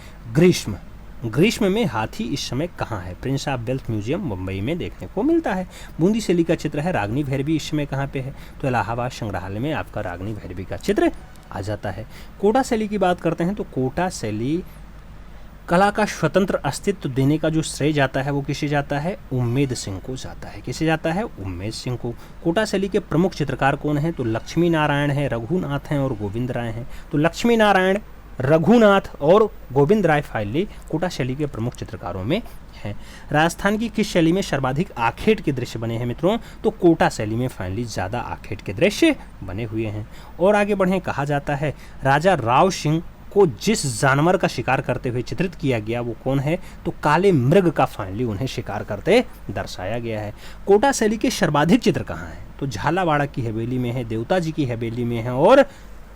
ग्रीष्म में हाथी इस समय कहाँ है? Prince of wealth museum Mumbai में देखने को मिलता है। बूंदी शैली का चित्र है रागनी भैरवी इस समय कहाँ पे है? तो इलाहाबाद संग्रहालय में आपका रागनी भैरवी का चित्र आ जाता है। कोटा शैली की बात करते हैं तो कोटा शैली कला का स्वतंत्र अस्तित्व देने का जो श्रेय जाता है वो किसे जाता है? उम्मेद सिंह को जाता है। किसे जाता है? उम्मेद सिंह को। कोटा शैली के प्रमुख चित्रकार कौन हैं? तो लक्ष्मी नारायण हैं, रघुनाथ हैं और गोविंद राय हैं। तो लक्ष्मी नारायण, रघुनाथ और गोविंद राय फाइनली कोटा शैली के प्रमुख चित्रकारों में हैं। राजस्थान की किस शैली में सर्वाधिक आखेट के दृश्य बने हैं मित्रों? तो कोटा शैली में फाइनली ज़्यादा आखेट के दृश्य बने हुए हैं। और आगे बढ़ें, कहा जाता है राजा राव सिंह को जिस जानवर का शिकार करते हुए चित्रित किया गया वो कौन है? तो काले मृग का फाइनली उन्हें शिकार करते दर्शाया गया है। कोटा शैली के सर्वाधिक चित्र कहाँ हैं? तो झालावाड़ा की हवेली में है, देवता जी की हवेली में है और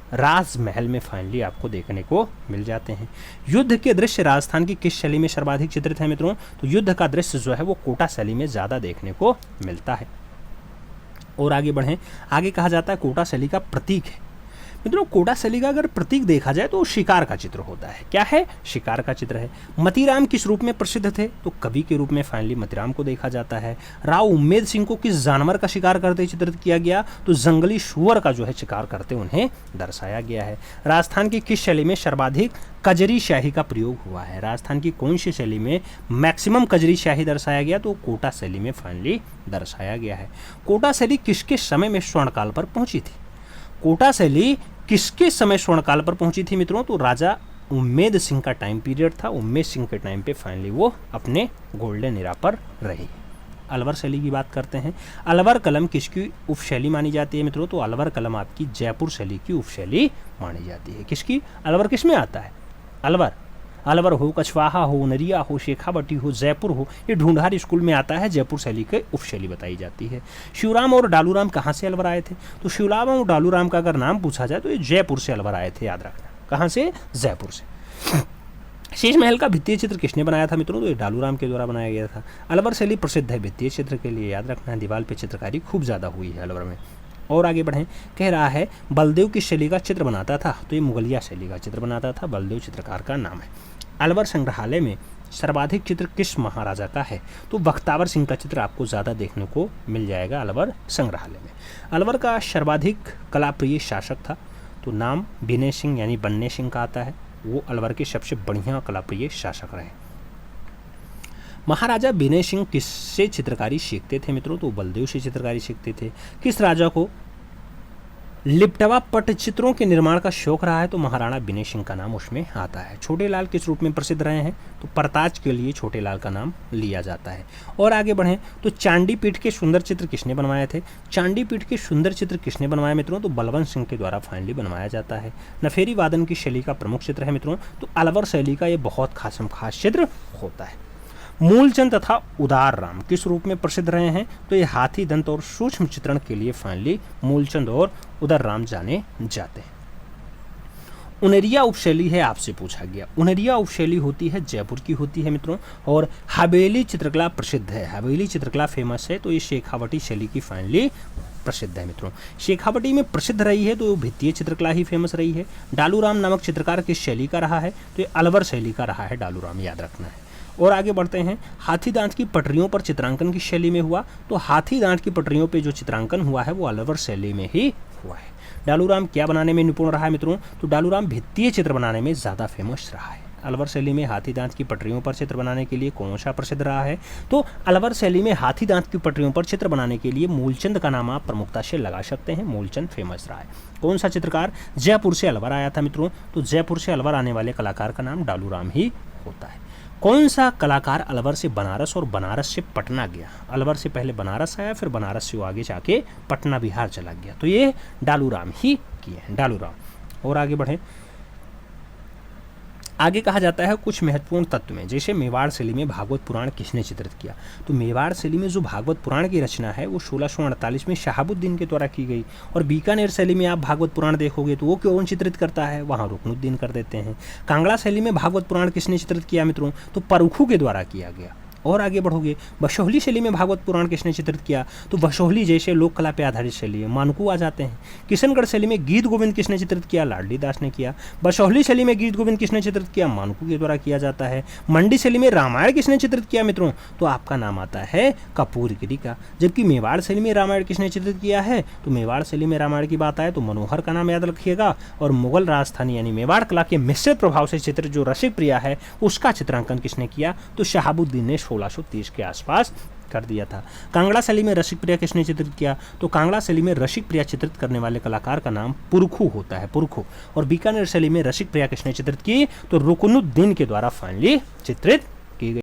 राजमहल में फाइनली आपको देखने को मिल जाते हैं। युद्ध के दृश्य राजस्थान की किस शैली में सर्वाधिक चित्रित है मित्रों? तो युद्ध का दृश्य जो है वो कोटा शैली में ज़्यादा देखने को मिलता है। और आगे बढ़ें, आगे कहा जाता है कोटा शैली का प्रतीक है मित्रों। कोटा शैली का अगर प्रतीक देखा जाए तो शिकार का चित्र होता है। क्या है? शिकार का चित्र है। मतीराम किस रूप में प्रसिद्ध थे? तो कवि के रूप में फाइनली मतीराम को देखा जाता है। राव उम्मेद सिंह को किस जानवर का शिकार करते चित्रित किया गया? तो जंगली सुअर का जो है शिकार करते उन्हें दर्शाया गया है। राजस्थान की किस शैली में सर्वाधिक कजरी शाही का प्रयोग हुआ है? राजस्थान की कौन सी शैली में मैक्सिमम कजरी शाही दर्शाया गया? तो कोटा शैली में फाइनली दर्शाया गया है। कोटा शैली किसके समय में स्वर्णकाल पर पहुंची थी? कोटा शैली किसके समय स्वर्णकाल पर पहुंची थी मित्रों? तो राजा उम्मेद सिंह का टाइम पीरियड था। उम्मेद सिंह के टाइम पे फाइनली वो अपने गोल्डन एरा पर रही। अलवर शैली की बात करते हैं। अलवर कलम किसकी उपशैली मानी जाती है मित्रों? तो अलवर कलम आपकी जयपुर शैली की उपशैली मानी जाती है। किसकी? अलवर किस में आता है? अलवर हो, कछवाहा हो, नरिया हो, शेखावटी हो, जयपुर हो, ये ढूंढार स्कूल में आता है। जयपुर शैली की उपशैली बताई जाती है। शिवराम और डालूराम कहाँ से अलवर आए थे? तो शिवराम और डालूराम का अगर नाम पूछा जाए तो ये जयपुर से अलवर आए थे, याद रखना। कहाँ से? जयपुर से। शीश महल का भित्तीय चित्र किसने बनाया था मित्रों? तो ये डालूराम के द्वारा बनाया गया था। अलवर शैली प्रसिद्ध है भित्तीय चित्र के लिए, याद रखना है। दीवार पे चित्रकारी खूब ज़्यादा हुई है अलवर में। और आगे बढ़ें, कह रहा है बलदेव किस शैली का चित्र बनाता था? तो ये मुगलिया शैली का चित्र बनाता था। बलदेव चित्रकार का नाम है। अलवर संग्रहालय में सर्वाधिक चित्र किस महाराजा का है? तो बख्तावर सिंह का चित्र आपको ज़्यादा देखने को मिल जाएगा अलवर संग्रहालय में। अलवर का सर्वाधिक कलाप्रिय शासक था, तो नाम विनय सिंह यानी बन्ने सिंह का आता है। वो अलवर के सबसे बढ़िया कलाप्रिय शासक रहे। महाराजा विनय सिंह किससे चित्रकारी सीखते थे मित्रों? तो बलदेव से चित्रकारी सीखते थे। किस राजा को लिपटवा पटचित्रों के निर्माण का शौक रहा है? तो महाराणा विनय सिंह का नाम उसमें आता है। छोटे लाल किस रूप में प्रसिद्ध रहे हैं? तो परताज के लिए छोटे लाल का नाम लिया जाता है। और आगे बढ़ें तो चांदी पीठ के सुंदर चित्र किसने बनवाए थे? चांदी पीठ के सुंदर चित्र किसने बनवाए मित्रों? तो बलवंत सिंह के द्वारा फाइनली बनवाया जाता है। नफेरी वादन की शैली का प्रमुख चित्र है मित्रों। तो अलवर शैली का ये बहुत खास चित्र होता है। मूलचंद तथा उदार राम किस रूप में प्रसिद्ध रहे हैं? तो ये हाथी दंत और सूक्ष्म चित्रण के लिए फाइनली मूलचंद और उदार राम जाने जाते हैं। उनरिया उपशैली है, आपसे पूछा गया। उनरिया उपशैली होती है जयपुर की होती है मित्रों। और हवेली चित्रकला प्रसिद्ध है। हवेली चित्रकला फेमस है, तो ये शेखावटी शैली की फाइनली प्रसिद्ध है मित्रों। शेखावटी में प्रसिद्ध रही है तो भित्तीय चित्रकला ही फेमस रही है। डालूराम नामक चित्रकार किस शैली का रहा है? तो ये अलवर शैली का रहा है डालूराम, याद रखना है। और आगे बढ़ते हैं, हाथी दांत की पटरियों पर चित्रांकन की शैली में हुआ? तो हाथी दांत की पटरियों पे जो चित्रांकन हुआ है वो अलवर शैली में ही हुआ है। डालूराम क्या बनाने में निपुण रहा है मित्रों? तो डालूराम भित्तीय चित्र बनाने में ज़्यादा फेमस रहा है। अलवर शैली में हाथी दांत की पटरियों पर चित्र बनाने के लिए कौन सा प्रसिद्ध रहा है? तो अलवर शैली में हाथी दांत की पटरियों पर चित्र बनाने के लिए मूलचंद का नाम आप प्रमुखता से लगा सकते हैं। मूलचंद फेमस रहा है। कौन सा चित्रकार जयपुर से अलवर आया था मित्रों? तो जयपुर से अलवर आने वाले कलाकार का नाम डालूराम ही होता है। कौन सा कलाकार अलवर से बनारस और बनारस से पटना गया? अलवर से पहले बनारस आया, फिर बनारस से वो आगे जाके पटना बिहार चला गया, तो ये डालूराम ही किए हैं, डालूराम। और आगे बढ़े, आगे कहा जाता है कुछ महत्वपूर्ण तत्व में, जैसे मेवाड़ शैली में भागवत पुराण किसने चित्रित किया? तो मेवाड़ शैली में जो भागवत पुराण की रचना है वो 1648 में शहाबुद्दीन के द्वारा की गई। और बीकानेर शैली में आप भागवत पुराण देखोगे तो वो कौन चित्रित करता है? वहाँ रुकनुद्दीन कर देते हैं। कांगड़ा शैली में भागवत पुराण किसने चित्रित किया मित्रों? तो परखू के द्वारा किया गया। और आगे बढ़ोगे, बशोहली शैली में भागवत पुराण किसने चित्रित किया? तो बशोहली जैसे लोक कला पे आधारित शैली है, मानकू आ जाते हैं। किशनगढ़ शैली में गीत गोविंद किसने चित्रित किया? लाडली दास ने किया। बशोहली शैली में गीत गोविंद किसने चित्रित किया? मानकू के द्वारा किया जाता है। मंडी शैली में रामायण किसने चित्रित किया मित्रों? तो आपका नाम आता है कपूरगिरी का। जबकि मेवाड़ शैली में रामायण किसने चित्रित किया है? तो मेवाड़ शैली में रामायण की बात आए तो मनोहर का नाम याद रखिएगा। और मुगल राजधानी यानी मेवाड़ कला के मिश्रित प्रभाव से चित्र जो रसिक प्रिया है उसका चित्रांकन किसने किया? तो शहाबुद्दीन ने 1630 के आसपास कर दिया था। कांगड़ा शैली में रसिक प्रिया किसने चित्रित किया? तो कांगड़ा शैली में रसिक प्रिया चित्रित करने वाले कलाकार का नाम पुरखू होता है, पुरखू। और बीकानेर शैली में रसिक प्रिया किसने चित्रित की? तो रुकनुद्दीन के द्वारा फाइनली चित्रित